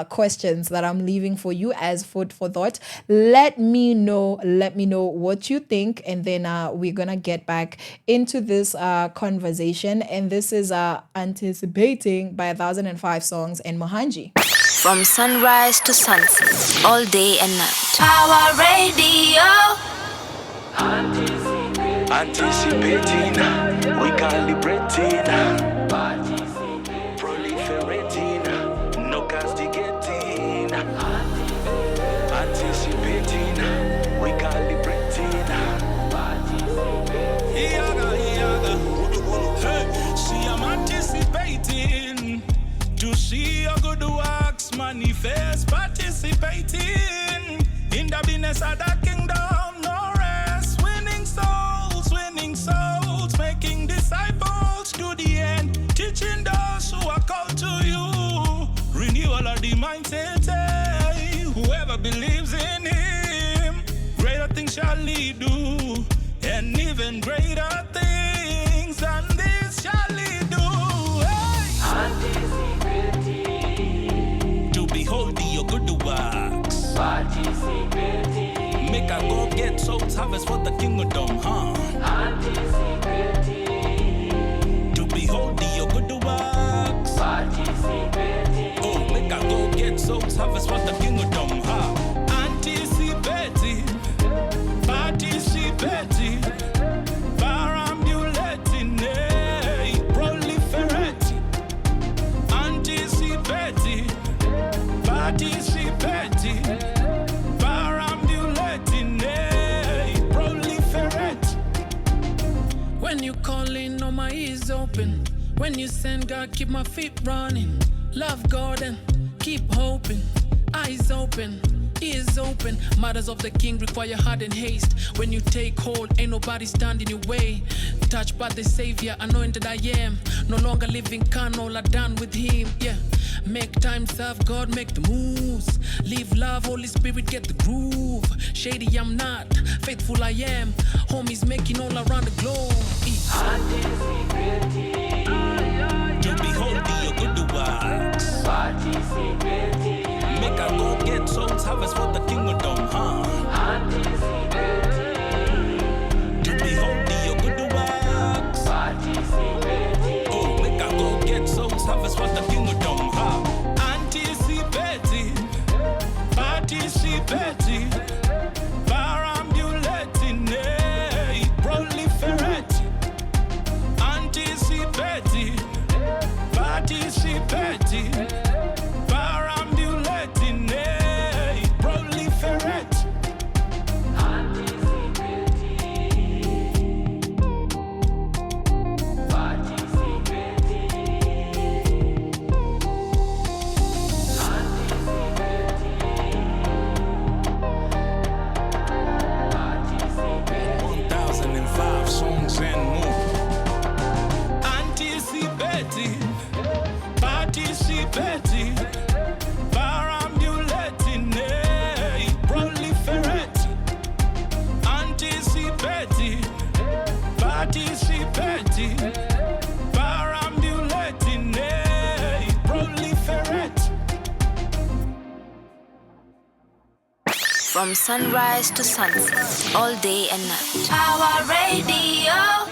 questions that I'm leaving for you as food for thought. Let me know what you think, and then we're gonna get back into this conversation. And this is Anticipating by 1005 Songs and Mohanji.
From sunrise to sunset, all day and night.
Our radio.
Anticipating, we calibrating, proliferating, no castigating. Anticipating, we calibrating.
your good works manifest, participating in the business of the kingdom, no rest. Winning souls, making disciples to the end, teaching those who are called to you. Renewal of the mindset, whoever believes in him, greater things shall he do, and even greater things than this shall he do. Anticipating to behold your good works, participating, make a go get souls, harvest for the kingdom, anticipating to behold your good works, participating, oh, make a go get souls, harvest for the kingdom, anticipating, participating, perambulating, proliferating, anticipating, participating, perambulating, proliferate.
When you call in, all my ears open. When you send God, keep my feet running. Love God and keep hoping. Eyes open, ears open. Matters of the king require heart and haste. When you take hold, ain't nobody standing in your way. Touched by the Savior, anointed I am. No longer living carnal, I'm done with him, yeah. Make time serve God, make the moves. Live love, Holy Spirit, get the groove. Shady I'm not, faithful I am. Homies making all around the globe.
Anticipating to behold your good works, participating, make a go get souls, harvest for the kingdom, anticipating to behold your good works, participating, oh, make a go get souls, harvest for the kingdom, anticipating, participating, perambulating, proliferating, anticipating, participating, perambulating, proliferate. Participating, perambulating, proliferate. Anticipating, participating, perambulating, proliferate.
From sunrise to sunset, all day and night.
Our radio.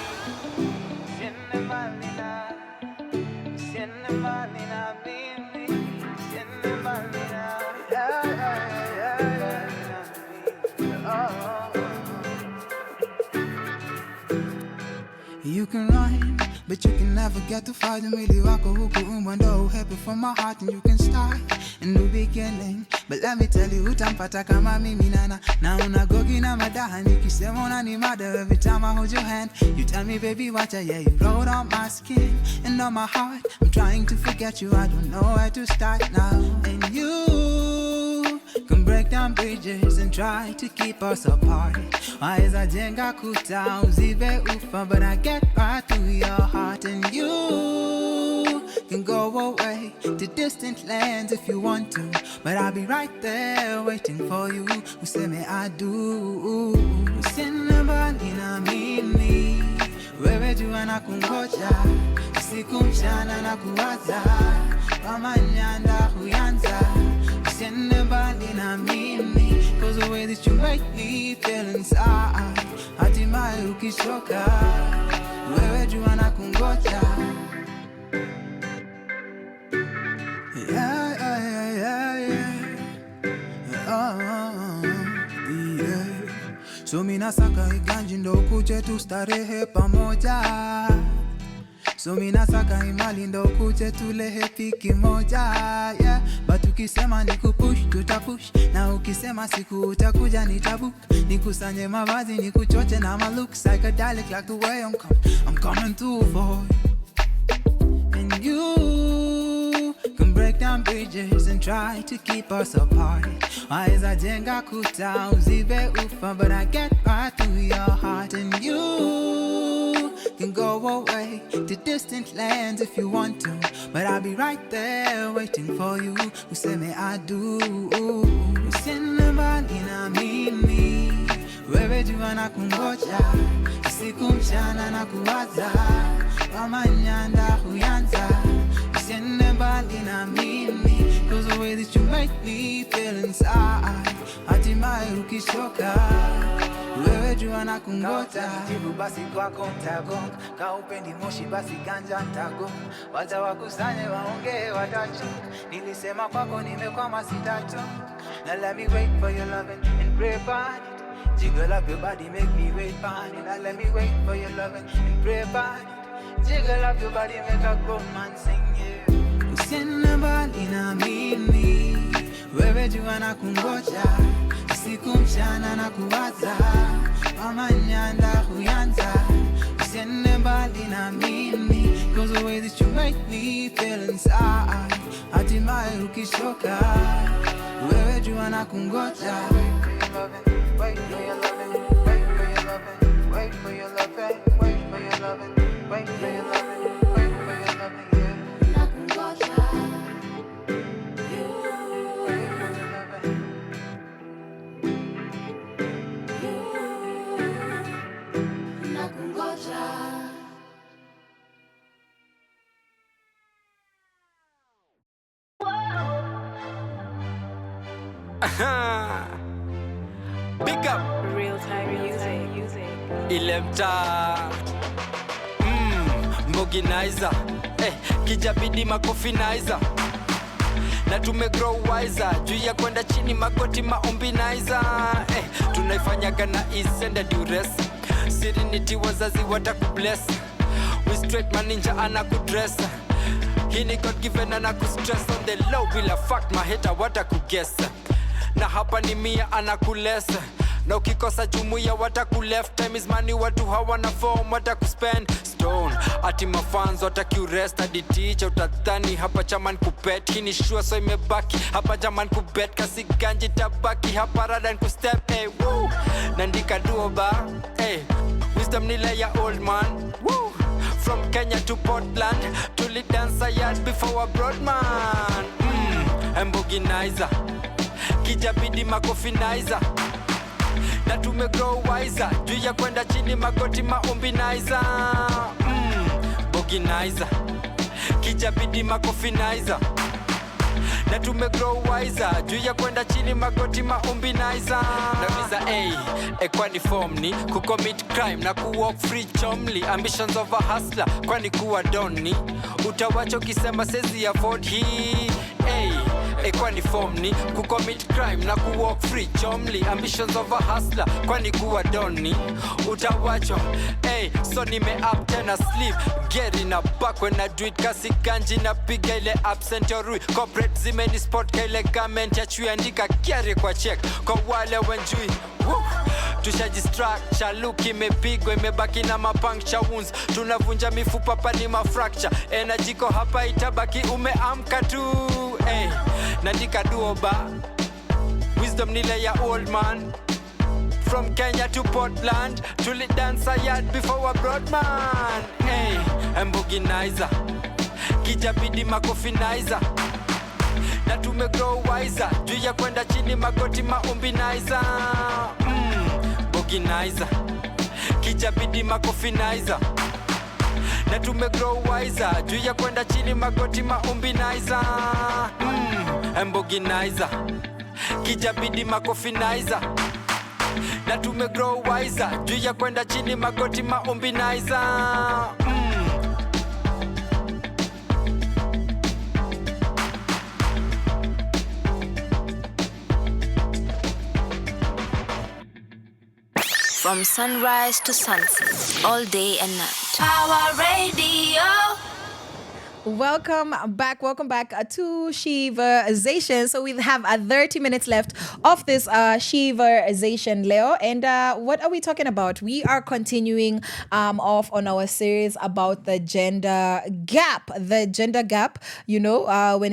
You can run, but you can never get to fight. Really wako huku umwendo happy from my heart, and you can start a new beginning. But let me tell you, utampata kama mimi nana. Na unagogi na madaha, nikisema unanimada. Every time I hold your hand, you tell me baby watcha. Yeah, you wrote on my skin and on my heart. I'm trying to forget you, I don't know where to start now. And you can break down bridges and try to keep us apart. Waeza jenga kuta uzibe ufa, but I get right through your heart. And you can go away to distant lands if you want to, but I'll be right there waiting for you. Useme I do. Usinambali na mimi, wewe jua na kungoja, usiku mchana na kuwaza, kama nyanda huyanza. Usinambali na mimi, cause the way that you make me feel inside, hatimaye ukishoka, wewe jua na kungoja. Yeah, yeah, yeah, yeah. Yeah. So mina saka iganji ndo kuche tu starehe pamoja. So mina saka imali ndo kuche tulehe piki moja. Yeah. But ukisema nikupush tutapush, na ukisema siku utakuja nitabook. Nikusanye mavazi nikuchoche na my look psychedelic like the way I'm coming through for you. And you can
break down bridges and try to keep us apart. Waweza jenga kuta uzibe ufa, but I get right through your heart. And you can go away to distant lands if you want to, but I'll be right there waiting for you. Useme I do. Usiende mbali na mimi, wewe jua na kungoja, usiku mchana na kuwaza, kama nyanda huyanza. Usiende mbali na mimi, 'cause the way that you make me feel inside, hatimaye ukishoka, wewe jua na kungoja. Jibu basi kwako ntagonga, kaupendi moshi basi ganja ntagonga, wacha wakusanye waongee watachoka, nilisema kwako nimekwama sitachoka. Now let me wait for your loving and pray upon it. Jiggle up your body, make me wait upon it. Now let me wait for your loving and pray upon it. Jiggle up your body, make a grown man sing, yeah. Usiende mbali na mimi, wewe jua na kungoja, usiku mchana na kuwaza, kama nyanda huyanza. Usiende mbali na mimi, 'cause the way that you make me feel inside, hatimaye ukishoka, wewe jua na kungoja. Wait for your loving, wait for your loving, wait for your loving, wait for your loving, wait for your loving, wait for your loving, yeah. Na kungoja. Wait for your loving. Na kungoja.
Big up
Real time music.
ile mtaa Mboginaiza kijabidi makofinaiza na tumegrow wiser juu ya kwenda chini magoti maombinaiza tunaifanyaga na isenda dures siriniti wazazi watakubless we straight maninja anakudress hii ni God given anakustress on the low bila fuck maheta watakugesa na hapa ni mia anakulesa na ukikosa jumuiya watakuleft time is money watu hawana form watakuspend stone ati mafans watakurest hadi teacher utadhani hapa chaman kupet hii ni sure so imebaki hapa jaman kubet kasi ganji tabaki hapa radan kustep woo nandika duoba wisdom nile ya old man woo from Kenya to Portland tuli dance yard before a broad man Mboginaiza kijabidi makofinaiza na tumegrow wiser juu ya kwenda chini magoti maombinaiza Mboginaiza kijabidi makofinaiza na tumegrow wiser juu ya kwenda chini magoti maombinaiza nauliza kwani form ni kucommit crime na kuwalk free chomly ambitions of a hustler kwani kuwa doni utawacho kisema sezi afford hii kwani form ni kucommit crime na kuwalk free chomly ambitions of a hustler kwani kuwa doni utawacho so nime up tena sleep get in a back when I do it kasi ganji na piga ile absent or rui corporate zimeni spot kaile garment ya chui andika kiari kwa check kwa wale wenjui tushajistructure look imepigwa imebaki na mapuncture wounds tunavunja mifupa pani mafracture energy ko hapa itabaki umeamka tu nandika duoba wisdom nile ya old man from Kenya to Portland tuli dance yard before a broad man Mboginaiza kijabidi makofinaiza na tumegrow wiser juu ya kwenda chini magoti maombinaiza Mboginaiza kijabidi makofinaiza na tumegrow wiser juu ya kwenda chini magoti maombinaiza Mboginaiza kijabidi makofinaiza na tumegrow wiser juu ya kwenda chini magoti maombinaiza
From sunrise to sunset, all day and night.
Our radio.
Welcome back to Sheversations. So we have 30 minutes left of this Sheversation, Leo. And what are we talking about? We are continuing off on our series about the gender gap. When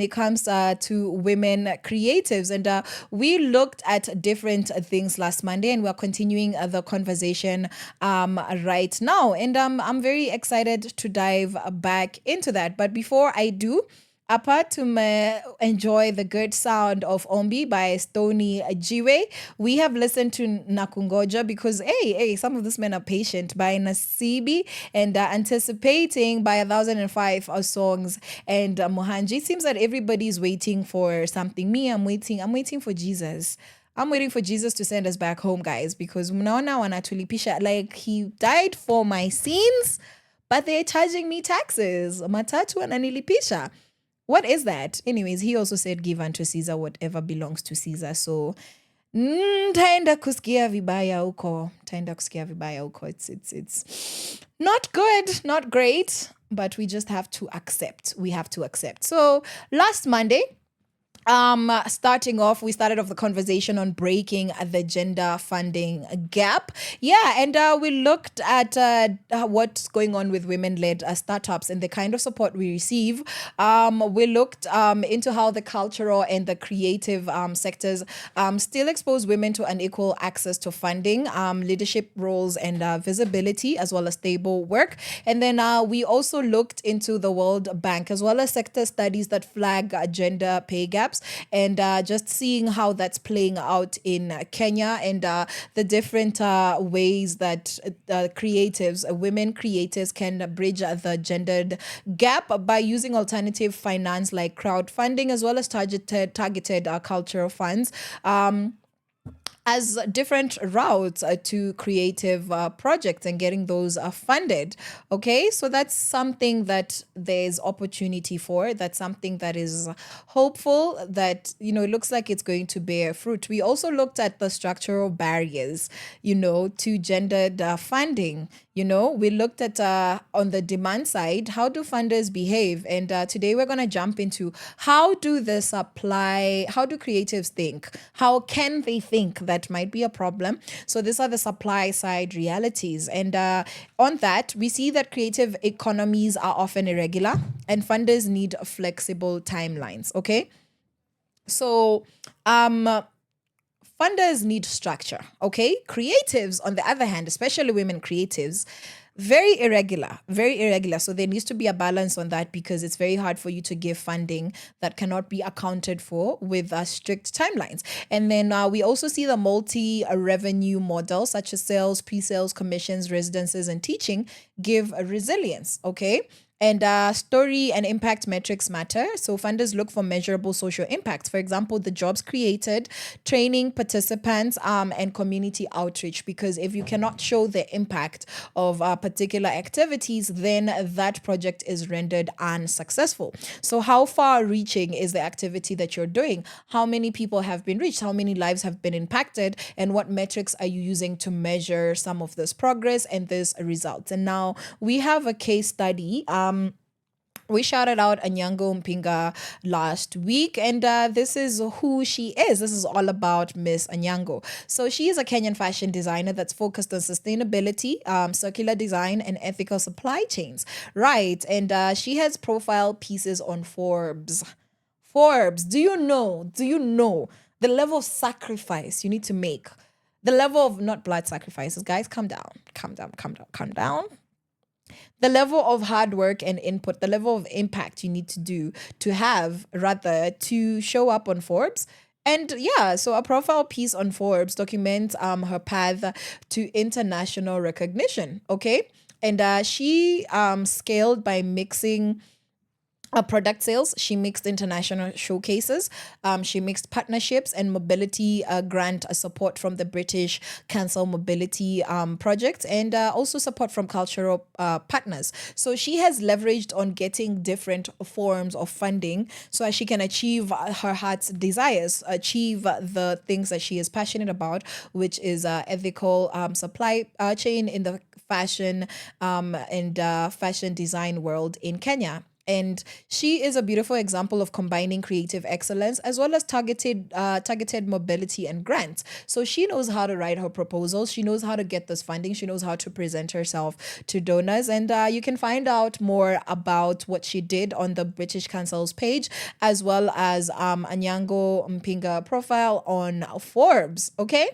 it comes to women creatives. And we looked at different things last Monday, and we're continuing the conversation right now. And I'm very excited to dive back into that. But before I do, apart to enjoy the good sound of Ombi by Stony Jiwe, we have listened to Nakungoja because, hey, some of these men are patient by Nasibi, and anticipating by 1005 songs. And Mohanji, it seems that everybody's waiting for something. Me, I'm waiting for Jesus. I'm waiting for Jesus to send us back home, guys, because mnaona wanatulipisha, like he died for my sins, but they're charging me taxes. Matatu wananilipisha. What is that? Anyways, he also said, give unto Caesar whatever belongs to Caesar. So, taenda kusikia vibaya huko. It's not good, not great, but we just have to accept. So, last Monday, starting off, we started off the conversation on breaking the gender funding gap. Yeah, and we looked at what's going on with women-led startups and the kind of support we receive. We looked into how the cultural and the creative sectors still expose women to unequal access to funding, leadership roles, and visibility, as well as stable work. And then we also looked into the World Bank, as well as sector studies that flag gender pay gaps, and just seeing how that's playing out in Kenya, and the different ways that women creators can bridge the gendered gap by using alternative finance like crowdfunding, as well as targeted cultural funds. As different routes to creative projects and getting those funded. Okay, so that's something that there's opportunity for. That's something that is hopeful, that, it looks like it's going to bear fruit. We also looked at the structural barriers, to gendered funding. We looked at on the demand side, how do funders behave? And today we're going to jump into how do creatives think? How can they think? That might be a problem. So these are the supply side realities. And on that, we see that creative economies are often irregular and funders need flexible timelines. Okay. So, funders need structure, okay? Creatives, on the other hand, especially women creatives, very irregular. So there needs to be a balance on that, because it's very hard for you to give funding that cannot be accounted for with strict timelines. And then we also see the multi-revenue model, such as sales, pre-sales, commissions, residences, and teaching, give a resilience, okay? And story and impact metrics matter. So funders look for measurable social impacts. For example, the jobs created, training participants, and community outreach. Because if you cannot show the impact of particular activities, then that project is rendered unsuccessful. So how far-reaching is the activity that you're doing? How many people have been reached? How many lives have been impacted? And what metrics are you using to measure some of this progress and this results? And now we have a case study. We shouted out Anyango Mpinga last week, and this is who she is. This is all about Miss Anyango. So she is a Kenyan fashion designer that's focused on sustainability, circular design, and ethical supply chains. Right, and she has profile pieces on Forbes. Do you know the level of sacrifice you need to make? The level of, not blood sacrifices, guys, calm down. The level of hard work and input, the level of impact you need to do to show up on Forbes. And yeah, so a profile piece on Forbes documents her path to international recognition, okay? And she scaled by mixing product sales. She mixed international showcases. She mixed partnerships and mobility grant support from the British Council Mobility Project, and also support from cultural partners. So she has leveraged on getting different forms of funding so that she can achieve her heart's desires, achieve the things that she is passionate about, which is ethical supply chain in the fashion and fashion design world in Kenya. And she is a beautiful example of combining creative excellence as well as targeted mobility and grants. So she knows how to write her proposals. She knows how to get this funding. She knows how to present herself to donors. And you can find out more about what she did on the British Council's page, as well as Anyango Mpinga profile on Forbes. Okay.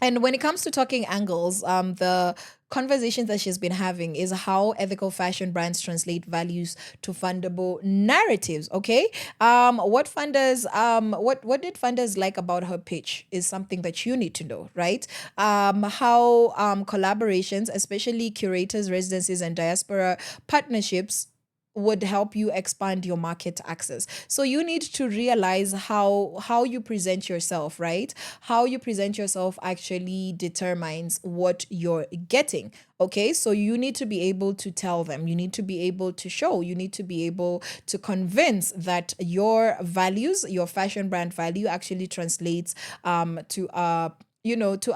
And when it comes to talking angles, the conversations that she's been having is how ethical fashion brands translate values to fundable narratives. Okay, what did funders like about her pitch is something that you need to know, right? How collaborations, especially curators, residencies, and diaspora partnerships would help you expand your market access. So you need to realize how you present yourself, right? How you present yourself actually determines what you're getting. Okay, so you need to be able to tell them, you need to be able to show, you need to be able to convince that your values, your fashion brand value actually translates to a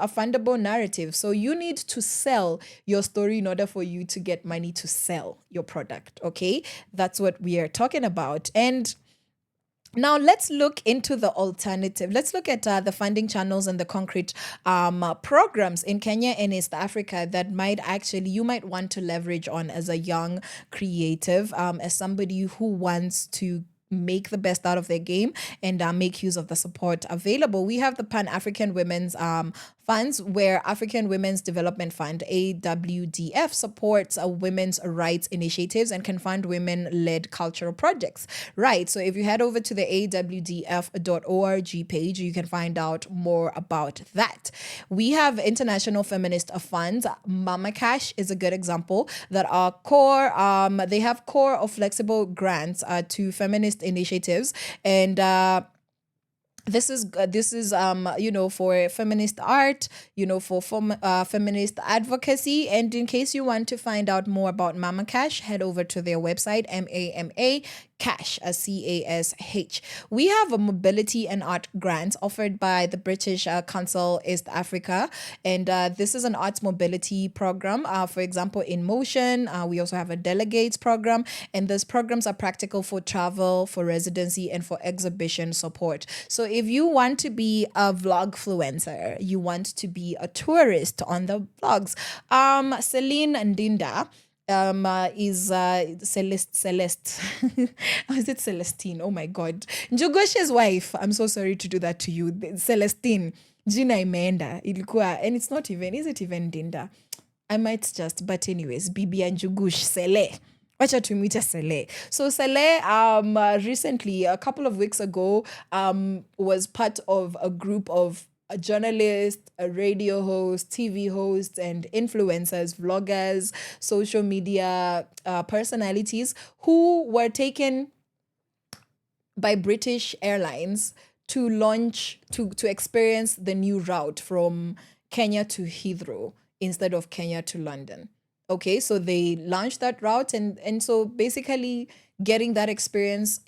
fundable narrative. So you need to sell your story in order for you to get money to sell your product. Okay, that's what we are talking about. And now let's look into the alternative. Let's look at the funding channels and the concrete programs in Kenya and East Africa that you might want to leverage on as a young creative, as somebody who wants to make the best out of their game and make use of the support available. We have the Pan-African Women's Funds, where African Women's Development Fund, AWDF, supports women's rights initiatives and can fund women-led cultural projects. Right, so if you head over to the awdf.org page, you can find out more about that. We have international feminist funds. Mama Cash is a good example that are core. They have core of flexible grants to feminist initiatives, and this is for feminist art, for feminist advocacy. And in case you want to find out more about Mama Cash, head over to their website, MAMA Cash, CASH. We have a mobility and art grant offered by the British Council East Africa, and this is an arts mobility program. For example, In Motion. We also have a delegates program, and these programs are practical for travel, for residency, and for exhibition support. So if you want to be a vlogfluencer, you want to be a tourist on the vlogs, Celine Ndinda is Celeste. Is it Celestine? Oh my God. Njugoshe's wife. I'm so sorry to do that to you. Celestine. Jina imeenda. Ilikuwa, and it's not even, is it even Dinda? I might just, but anyways, Bibi and Njugush, Sele. Wacha tumwite Sele. So Sele, recently, a couple of weeks ago, was part of a group of a journalist, a radio host, TV host, and influencers, vloggers, social media personalities who were taken by British Airlines to launch, to experience the new route from Kenya to Heathrow instead of Kenya to London. Okay, so they launched that route, and so basically getting that experience,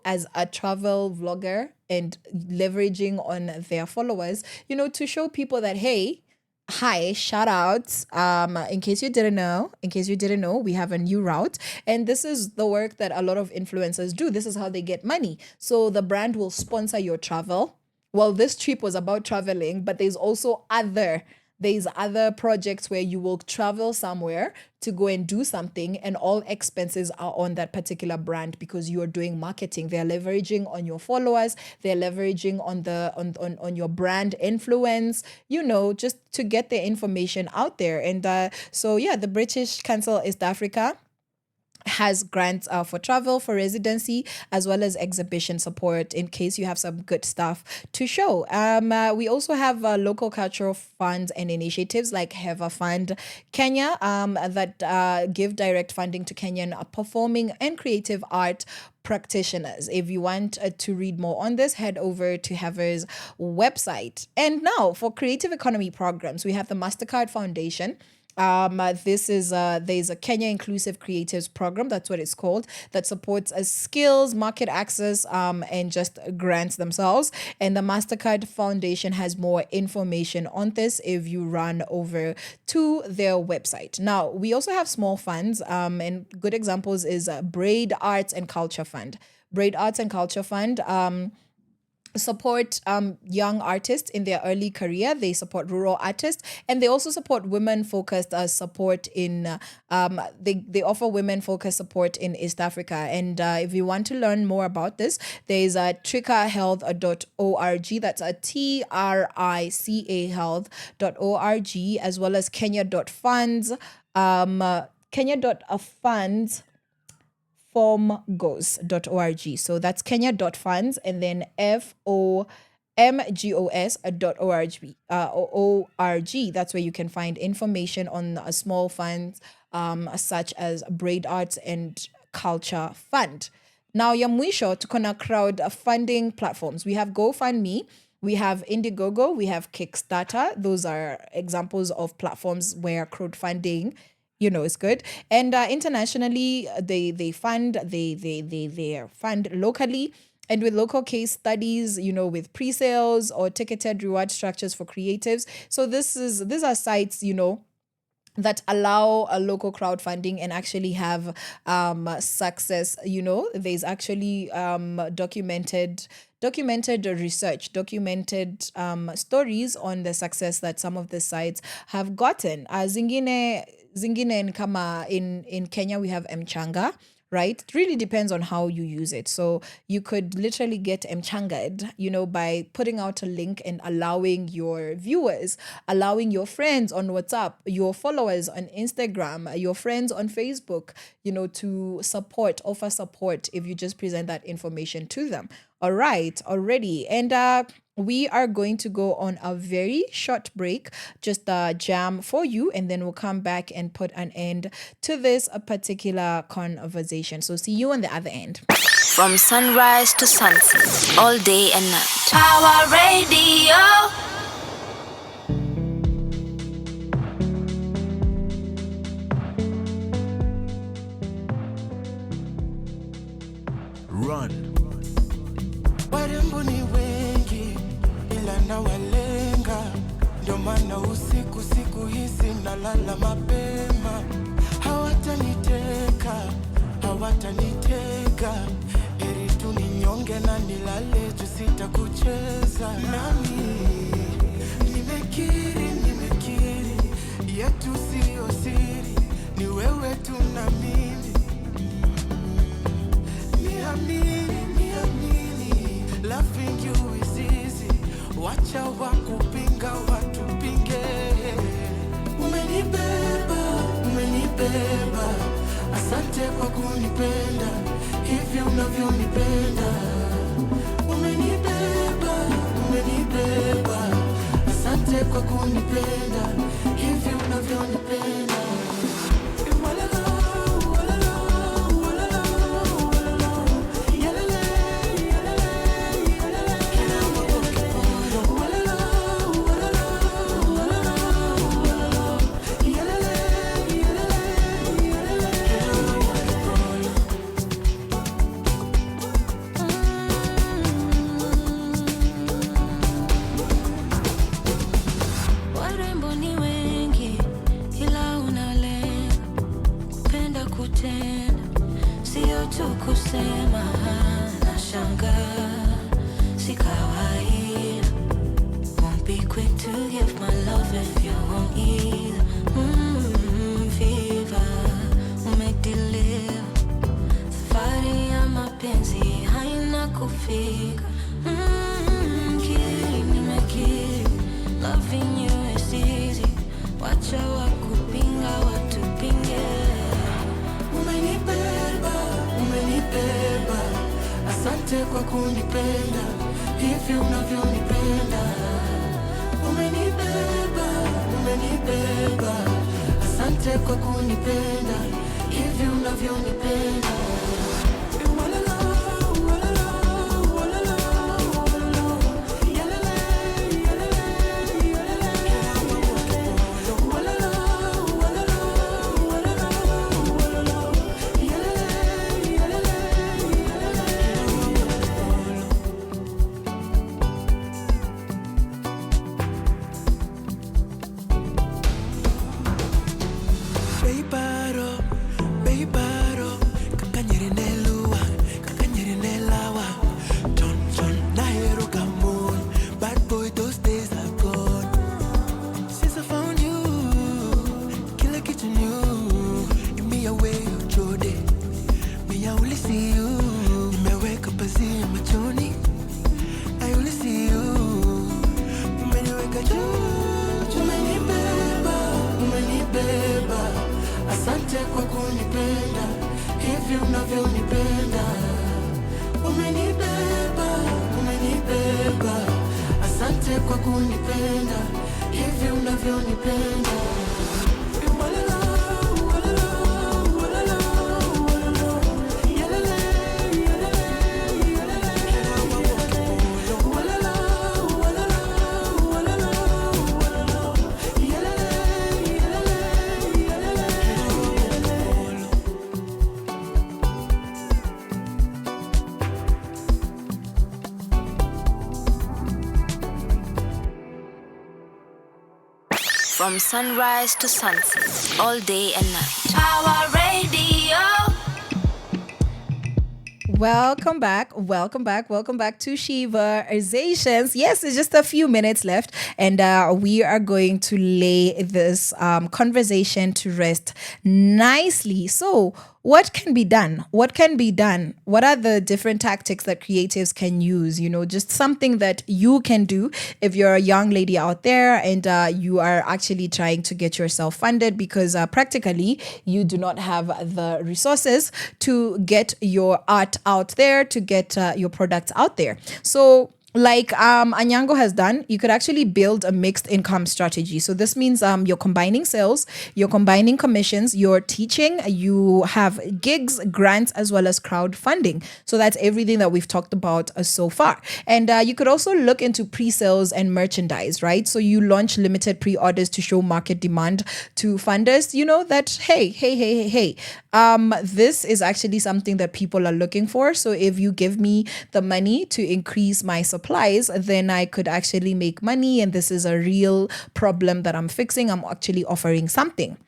as a travel vlogger and leveraging on their followers, to show people that, hey, hi, shout outs. In case you didn't know, we have a new route. And this is the work that a lot of influencers do. This is how they get money. So the brand will sponsor your travel. Well, this trip was about traveling, but there's other projects where you will travel somewhere to go and do something, and all expenses are on that particular brand because you are doing marketing. They're leveraging on your followers. They're leveraging on your brand influence, just to get their information out there. And the British Council East Africa has grants for travel, for residency, as well as exhibition support in case you have some good stuff to show. We also have local cultural funds and initiatives like Heva Fund Kenya that give direct funding to Kenyan performing and creative art practitioners. If you want to read more on this, head over to Hever's website. And now for creative economy programs, we have the MasterCard Foundation. This is there's a Kenya Inclusive Creatives Program, that's what it's called, that supports skills, market access, and just grants themselves. And the MasterCard Foundation has more information on this if you run over to their website. Now, we also have small funds, and good examples is Braid Arts and Culture Fund. Braid Arts and Culture Fund support young artists in their early career. They support rural artists, and they also support women focused support in they offer women focused support in East Africa. And if you want to learn more about this, there's trikahealth.org. That's a TRICA health.org, as well as Kenya.funds, Kenya.funds formgos.org. So that's Kenya.funds and then FOMGOS.org. ORG. That's where you can find information on small funds such as Braid Arts and Culture Fund. Now, ya mwisho tuko na crowdfunding platforms. We have GoFundMe, we have Indiegogo, we have Kickstarter. Those are examples of platforms where crowdfunding is good. And internationally, they fund locally, and with local case studies, with pre-sales or ticketed reward structures for creatives. So these are sites, that allow a local crowdfunding and actually have success. There's actually documented research, documented stories on the success that some of the sites have gotten. Zingine kama in Kenya, we have Mchanga, right? It really depends on how you use it. So you could literally get Mchanga'd, by putting out a link and allowing your viewers, allowing your friends on WhatsApp, your followers on Instagram, your friends on Facebook, to offer support if you just present that information to them. All right, already. And we are going to go on a very short break, just a jam for you, and then we'll come back and put an end to this particular conversation. So see you on the other end.
From sunrise to sunset, all day and night.
Power Radio.
Run.
Warembo ni wengi ila na walenga, ndio maana usiku siku hizi nalala mapema. Hawataniteka, eri tu ninyonge na nilale juu sitakucheza. Nami nimekiri yetu sio siri, ni wewe tu na mimi. Niamini, loving you is easy. Wacha wakupinga watupinge. Umenibeba, asante kwa kunipenda hivyo unavyonipenda. Umenibeba, asante kwa kunipenda hivyo unavyonipenda.
Kusema nashangaa, si kawaida. Won't be quick to give my love if you won't either. Fever, umedeliver. Safari ya mapenzi haina kufika. Nimekiri, loving you is easy. Wacha wakupinga watupinge. Umenibeba, asante kwa kunipenda hivi unavyonipenda. Umenibeba, asante kwa kunipenda hivi unavyonipenda.
unavyonipenda. Umenibeba, umenibeba. Asante kwa kunipenda hivi unavyonipenda.
From sunrise to sunset, all day and night.
Our radio.
Welcome back to Sheversations. Yes, it's just a few minutes left, and we are going to lay this conversation to rest nicely. So, what can be done? What are the different tactics that creatives can use? Just something that you can do if you're a young lady out there and you are actually trying to get yourself funded because practically you do not have the resources to get your art out there, to get your products out there. So, like Anyango has done, you could actually build a mixed income strategy. So this means you're combining sales, you're combining commissions, you're teaching, you have gigs, grants, as well as crowdfunding. So that's everything that we've talked about so far. And you could also look into pre-sales and merchandise, right? So you launch limited pre-orders to show market demand to funders, that, hey, this is actually something that people are looking for. So if you give me the money to increase my supplies, then I could actually make money, and this is a real problem that I'm fixing. I'm actually offering something.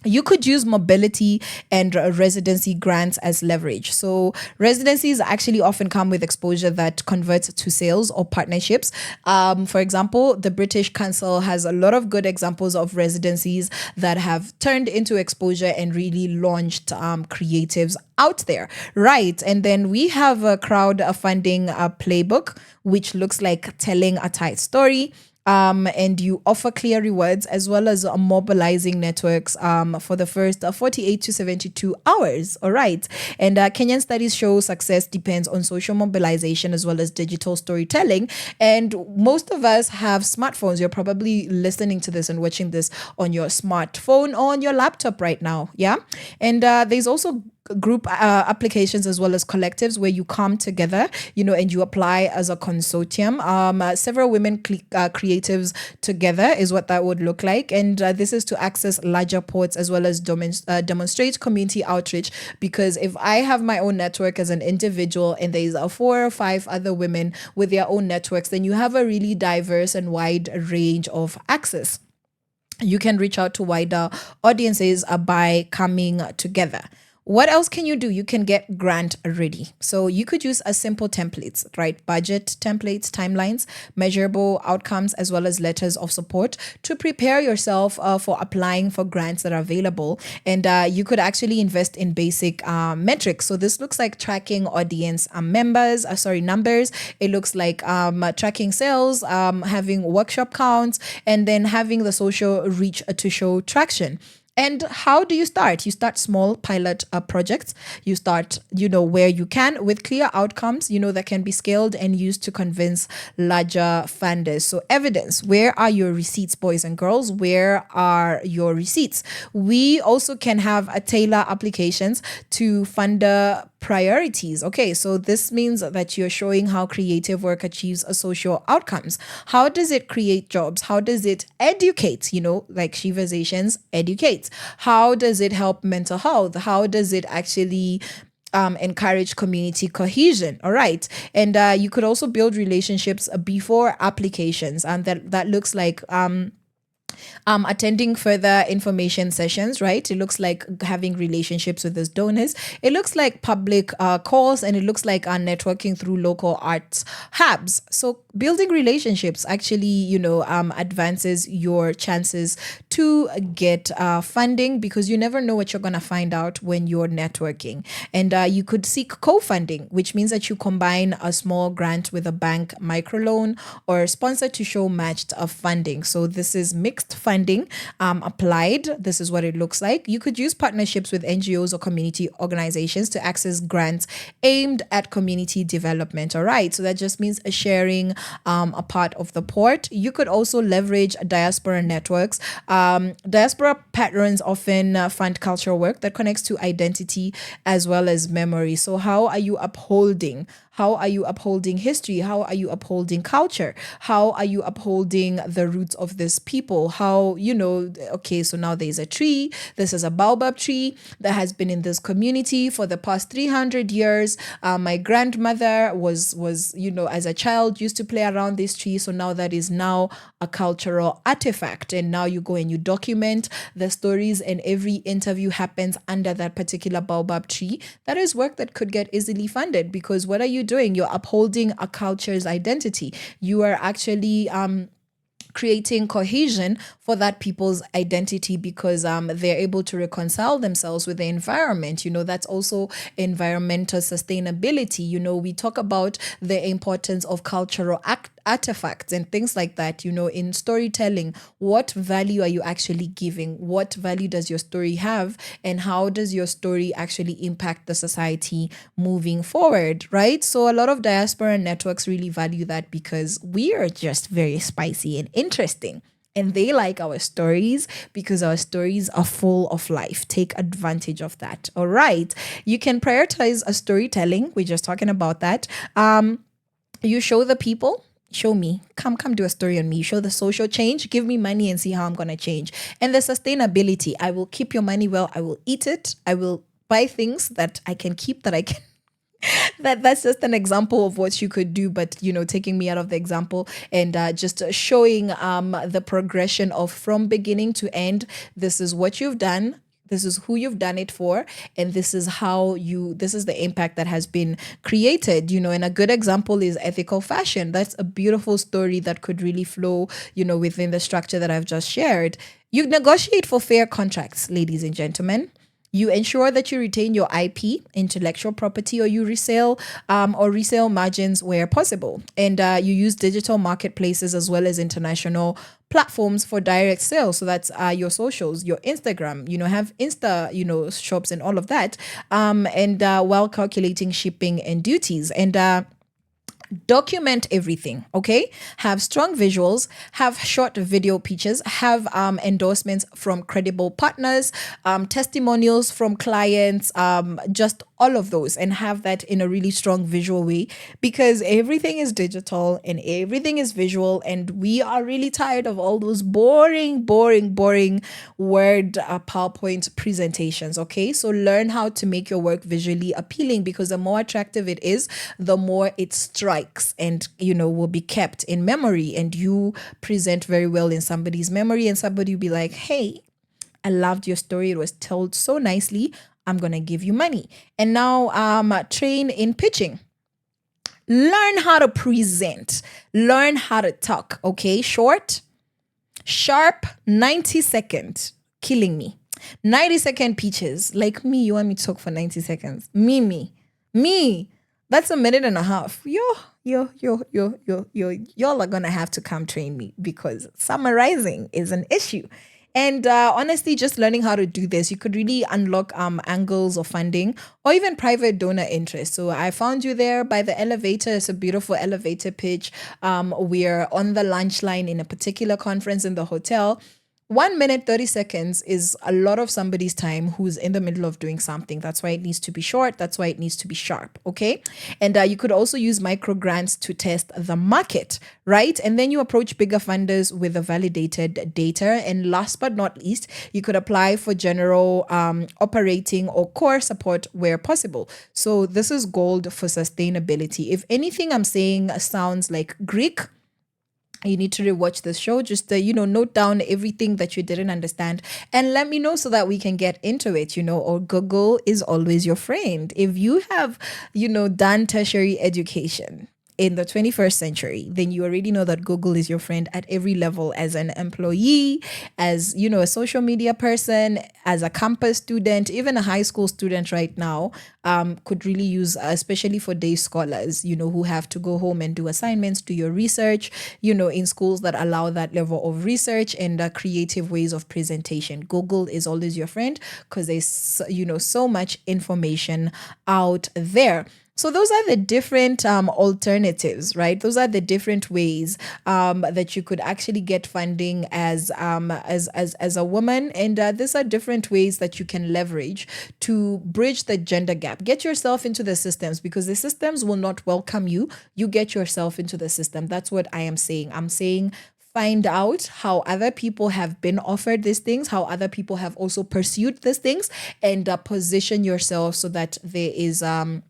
You could use mobility and residency grants as leverage. So residencies actually often come with exposure that converts to sales or partnerships. For example, the British Council has a lot of good examples of residencies that have turned into exposure and really launched creatives out there, right? And then we have a crowdfunding playbook, which looks like telling a tight story. And you offer clear rewards as well as mobilizing networks for the first 48 to 72 hours. All right. And Kenyan studies show success depends on social mobilization as well as digital storytelling. And most of us have smartphones. You're probably listening to this and watching this on your smartphone or on your laptop right now. Yeah. And there's also group applications as well as collectives where you come together, and you apply as a consortium. Several women creatives together is what that would look like. And this is to access larger ports as well as demonstrate community outreach. Because if I have my own network as an individual and there's 4 or 5 other women with their own networks, then you have a really diverse and wide range of access. You can reach out to wider audiences by coming together. What else can you do? You can get grant ready. So you could use a simple templates, right? Budget templates, timelines, measurable outcomes, as well as letters of support to prepare yourself for applying for grants that are available. And you could actually invest in basic metrics. So this looks like tracking audience numbers. It looks like tracking sales, having workshop counts, and then having the social reach to show traction. And how do you start? You start small pilot projects. You start, where you can with clear outcomes, that can be scaled and used to convince larger funders. So evidence, where are your receipts, boys and girls? Where are your receipts? We also can have a tailor applications to funder priorities. Okay, so this means that you're showing how creative work achieves a social outcomes. How does it create jobs? How does it educate? Like Sheversations educates. How does it help mental health? How does it actually encourage community cohesion? All right. And you could also build relationships before applications. And that looks like attending further information sessions, right? It looks like having relationships with those donors. It looks like public calls, and it looks like networking through local arts hubs. So building relationships actually, advances your chances to get funding, because you never know what you're going to find out when you're networking. And you could seek co-funding, which means that you combine a small grant with a bank microloan or sponsor to show matched funding. So this is mixed fixed funding applied. This is what it looks like. You could use partnerships with NGOs or community organizations to access grants aimed at community development. All right. So that just means sharing a part of the port. You could also leverage diaspora networks. Diaspora patrons often fund cultural work that connects to identity as well as memory. So how are you upholding? How are you upholding history? How are you upholding culture? How are you upholding the roots of this people? How, okay, so now there's a tree. This is a baobab tree that has been in this community for the past 300 years. My grandmother was, as a child used to play around this tree. So now that is now a cultural artifact. And now you go and you document the stories, and every interview happens under that particular baobab tree. That is work that could get easily funded, because what are you doing? You're upholding a culture's identity. You are actually creating cohesion for that people's identity, because they're able to reconcile themselves with the environment. That's also environmental sustainability. We talk about the importance of cultural artifacts and things like that. In storytelling, what value are you actually giving? What value does your story have? And how does your story actually impact the society moving forward, right? So a lot of diaspora networks really value that, because we are just very spicy and interesting. And they like our stories because our stories are full of life. Take advantage of that. All right. You can prioritize a storytelling. We're just talking about that. You show the people. Show me, come do a story on me. Show the social change, give me money and see how I'm going to change. And the sustainability, I will keep your money well. I will eat it. I will buy things that I can keep, that I can. That's just an example of what you could do, but taking me out of the example and just showing the progression of from beginning to end. This is what you've done. This is who you've done it for, and this is this is the impact that has been created, and a good example is ethical fashion. That's a beautiful story that could really flow, within the structure that I've just shared. You negotiate for fair contracts, ladies and gentlemen. You ensure that you retain your IP, intellectual property, or you resell margins where possible. And you use digital marketplaces as well as international platforms for direct sales. So that's your socials, your Instagram, have Insta, shops and all of that. And while calculating shipping and duties. And document everything, okay? Have strong visuals, have short video pitches, have endorsements from credible partners, testimonials from clients, just all of those, and have that in a really strong visual way, because everything is digital and everything is visual, and we are really tired of all those boring word PowerPoint presentations, okay? So learn how to make your work visually appealing, because the more attractive it is, the more it strikes and, will be kept in memory, and you present very well in somebody's memory, and somebody will be like, hey, I loved your story. It was told so nicely. I'm going to give you money. And now train in pitching. Learn how to present. Learn how to talk, okay? Short, sharp, 90-second. Killing me. 90-second pitches. Like me, you want me to talk for 90 seconds. Me. That's a minute and a half. Y'all are going to have to come train me, because summarizing is an issue. And honestly, just learning how to do this, you could really unlock angles of funding or even private donor interest. So I found you there by the elevator. It's a beautiful elevator pitch. We're on the lunch line in a particular conference in the hotel. 1 minute, 30 seconds is a lot of somebody's time who's in the middle of doing something. That's why it needs to be short. That's why it needs to be sharp. Okay. And you could also use micro grants to test the market, right? And then you approach bigger funders with the validated data. And last but not least, you could apply for general operating or core support where possible. So this is gold for sustainability. If anything I'm saying sounds like Greek, you need to rewatch this show. Just, note down everything that you didn't understand and let me know so that we can get into it, or Google is always your friend. If you have, done tertiary education, in the 21st century, then you already know that Google is your friend at every level, as an employee, as a social media person, as a campus student, even a high school student right now could really use, especially for day scholars, who have to go home and do assignments, do your research, in schools that allow that level of research and creative ways of presentation. Google is always your friend because there's, so much information out there. So those are the different alternatives, right? Those are the different ways that you could actually get funding as a woman, and these are different ways that you can leverage to bridge the gender gap. Get yourself into the systems, because the systems will not welcome you. You get yourself into the system. That's what I am saying. I'm saying find out how other people have been offered these things, how other people have also pursued these things, and position yourself so that there is a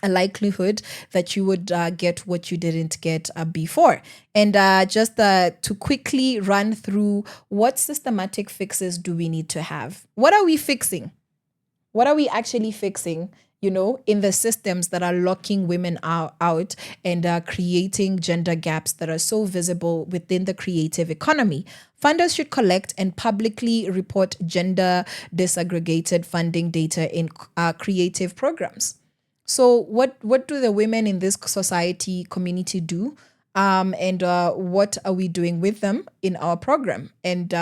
likelihood that you would get what you didn't get before. And just to quickly run through, what systematic fixes do we need to have? What are we fixing? What are we actually fixing, in the systems that are locking women out and creating gender gaps that are so visible within the creative economy? Funders should collect and publicly report gender disaggregated funding data in creative programs. So what do the women in this society community do? And what are we doing with them in our program? And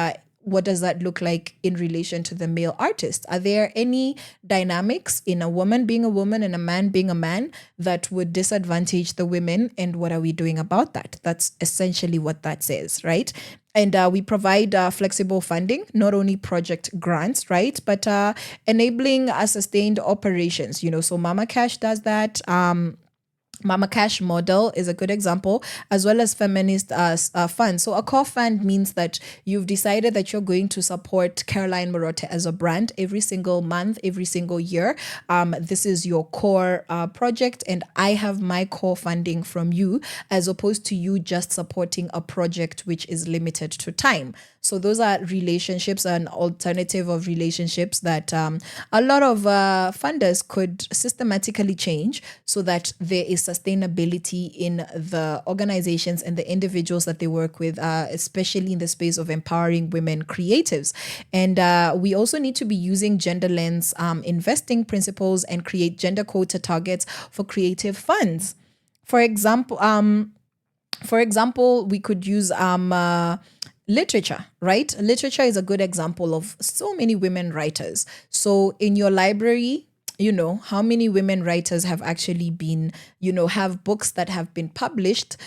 what does that look like in relation to the male artist? Are there any dynamics in a woman being a woman and a man being a man that would disadvantage the women? And what are we doing about that? That's essentially what that says, right? And we provide flexible funding, not only project grants, right, but enabling sustained operations. So Mama Cash does that. Mama Cash model is a good example, as well as feminist funds. So a core fund means that you've decided that you're going to support Caroline Murote as a brand every single month, every single year. This is your core project, and I have my core funding from you, as opposed to you just supporting a project which is limited to time. So those are relationships, an alternative of relationships that a lot of funders could systematically change so that there is sustainability in the organizations and the individuals that they work with, especially in the space of empowering women creatives. And we also need to be using gender lens investing principles and create gender quota targets for creative funds. For example, we could use literature, right? Literature is a good example of so many women writers. So in your library, how many women writers have actually been, have books that have been published,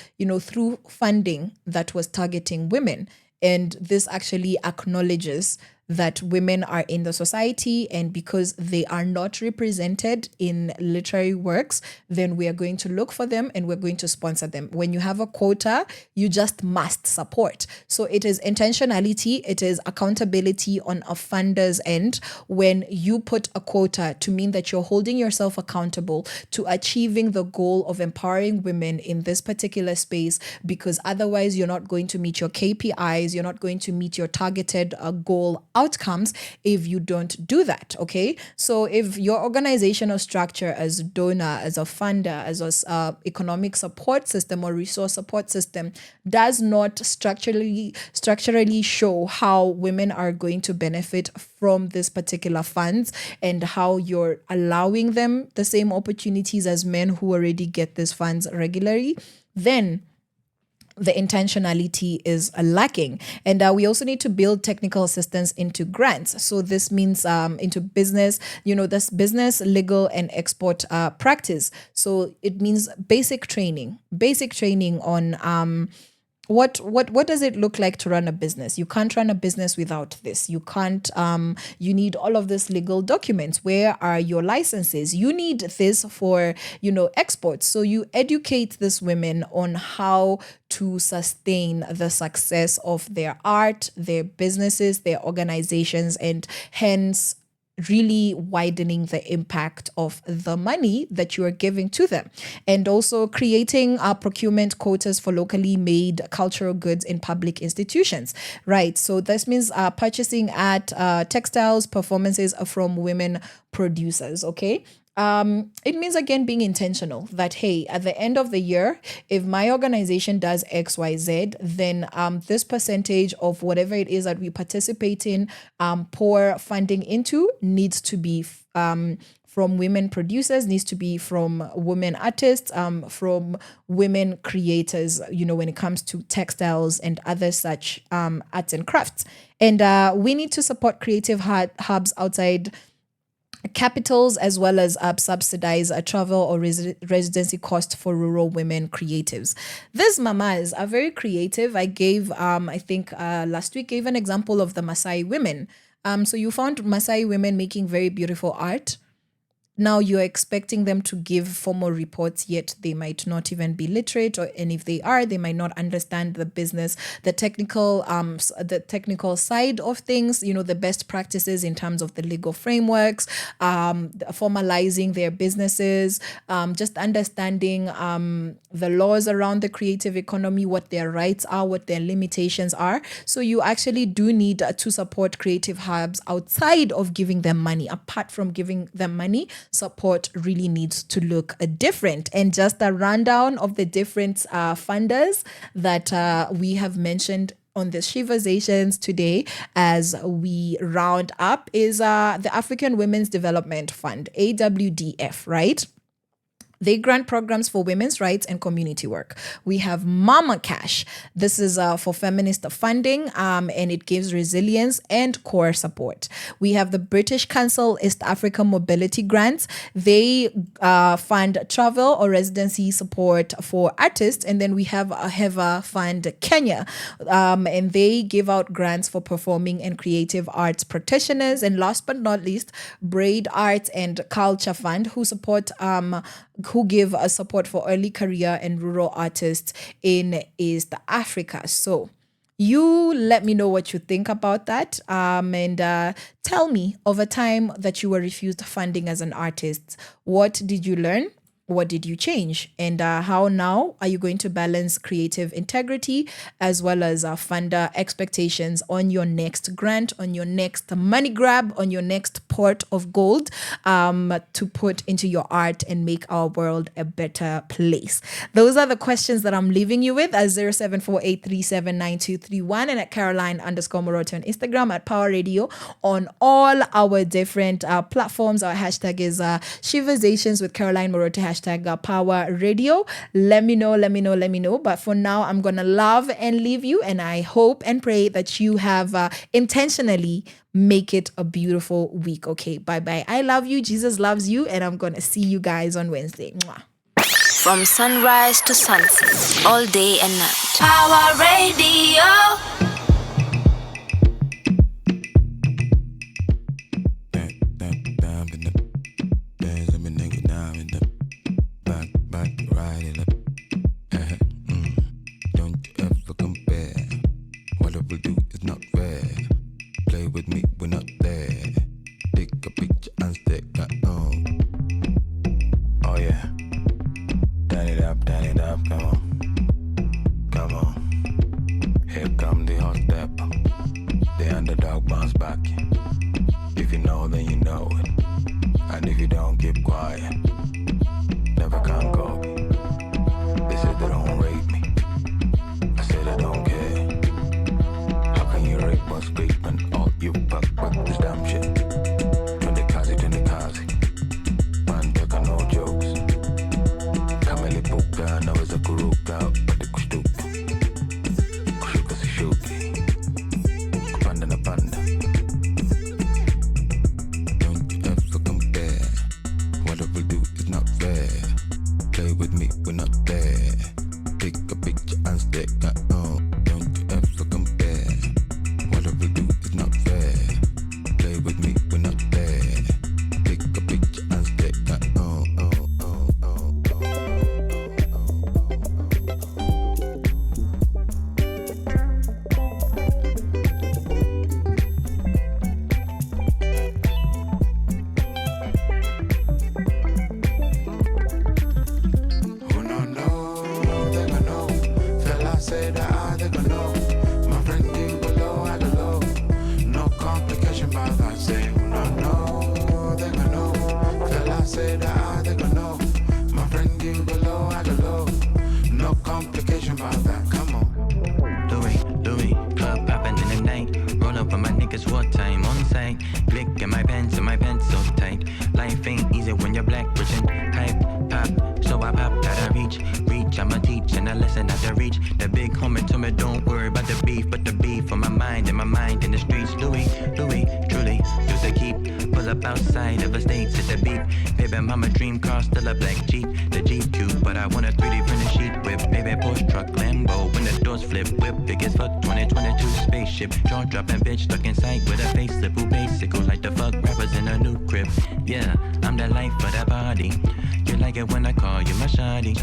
through funding that was targeting women. And this actually acknowledges that women are in the society, and because they are not represented in literary works, then we are going to look for them and we're going to sponsor them. When you have a quota, you just must support. So it is intentionality, it is accountability on a funder's end when you put a quota, to mean that you're holding yourself accountable to achieving the goal of empowering women in this particular space, because otherwise you're not going to meet your KPIs, you're not going to meet your targeted goal outcomes if you don't do that. Okay, so if your organizational structure as donor, as a funder, as a economic support system or resource support system does not structurally show how women are going to benefit from this particular funds, and how you're allowing them the same opportunities as men who already get these funds regularly, then the intentionality is lacking. And we also need to build technical assistance into grants. So this means into business, this business, legal, and export practice. So it means basic training on what does it look like to run a business? You can't run a business without this. You can't, you need all of these legal documents. Where are your licenses? You need this for, exports. So you educate these women on how to sustain the success of their art, their businesses, their organizations, and hence really widening the impact of the money that you are giving to them. And also creating procurement quotas for locally made cultural goods in public institutions, right? So this means purchasing at textiles, performances from women producers, okay? It means again being intentional that, hey, at the end of the year, if my organization does XYZ, then this percentage of whatever it is that we participate in, pour funding into, needs to be from women producers, needs to be from women artists, from women creators, when it comes to textiles and other such arts and crafts. And we need to support creative hubs outside capitals, as well as subsidize a travel or residency cost for rural women creatives. These mamas are very creative. I gave, I think last week, gave an example of the Maasai women. So you found Maasai women making very beautiful art. Now you're expecting them to give formal reports, yet they might not even be literate, and if they are, they might not understand the business, the technical side of things, the best practices in terms of the legal frameworks, formalizing their businesses, just understanding the laws around the creative economy, what their rights are, what their limitations are. So you actually do need to support creative hubs outside of giving them money. Apart from giving them money, support really needs to look different. And just a rundown of the different funders that we have mentioned on the Sheversations today as we round up is the African Women's Development Fund, AWDF, right? They grant programs for women's rights and community work. We have Mama Cash. This is for feminist funding, and it gives resilience and core support. We have the British Council East Africa Mobility Grants. They fund travel or residency support for artists. And then we have a HEVA Fund Kenya, and they give out grants for performing and creative arts practitioners. And last but not least, Braid Arts and Culture Fund, who give support for early career and rural artists in East Africa. So you let me know what you think about that, and tell me of a time that you were refused funding as an artist. What did you learn? What did you change? And how now are you going to balance creative integrity as well as funder expectations on your next grant, on your next money grab, on your next pot of gold to put into your art and make our world a better place? Those are the questions that I'm leaving you with at 0748379231 and at Caroline_Murote on Instagram, at Power Radio on all our different platforms. Our hashtag is Sheversations with Caroline Murote, hashtag Power Radio. Let me know. But for now, I'm gonna love and leave you, and I hope and pray that you have intentionally make it a beautiful week. Okay, bye. I love you. Jesus loves you, and I'm gonna see you guys on Wednesday. Mwah.
From sunrise to sunset, all day and night.
Power Radio.
Said
but don't worry about the beef. But the beef on my mind and my mind in the streets. Louis, truly, do the keep. Pull up outside of a state to the beat. Baby, mama dream car, still a black Jeep. The Jeep cute, but I want a 3D printed sheet whip. Baby, Porsche truck, Lambo, when the doors flip. Whip, big as fuck, 2022 spaceship. Jaw dropping bitch, stuck inside with a facelift. Who basic, who like the fuck rappers in a new crib. Yeah, I'm the life of that party. You like it when I call you my shawty.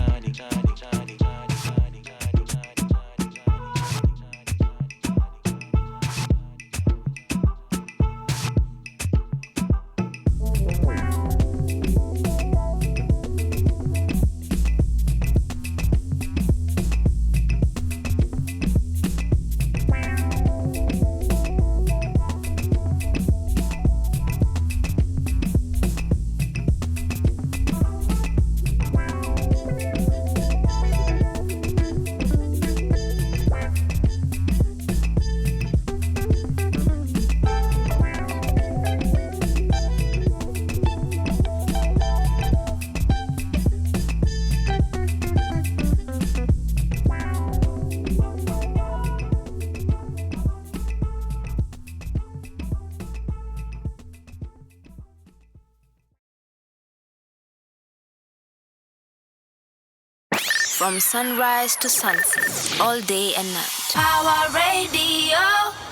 From sunrise to sunset, all day and night.
Our radio.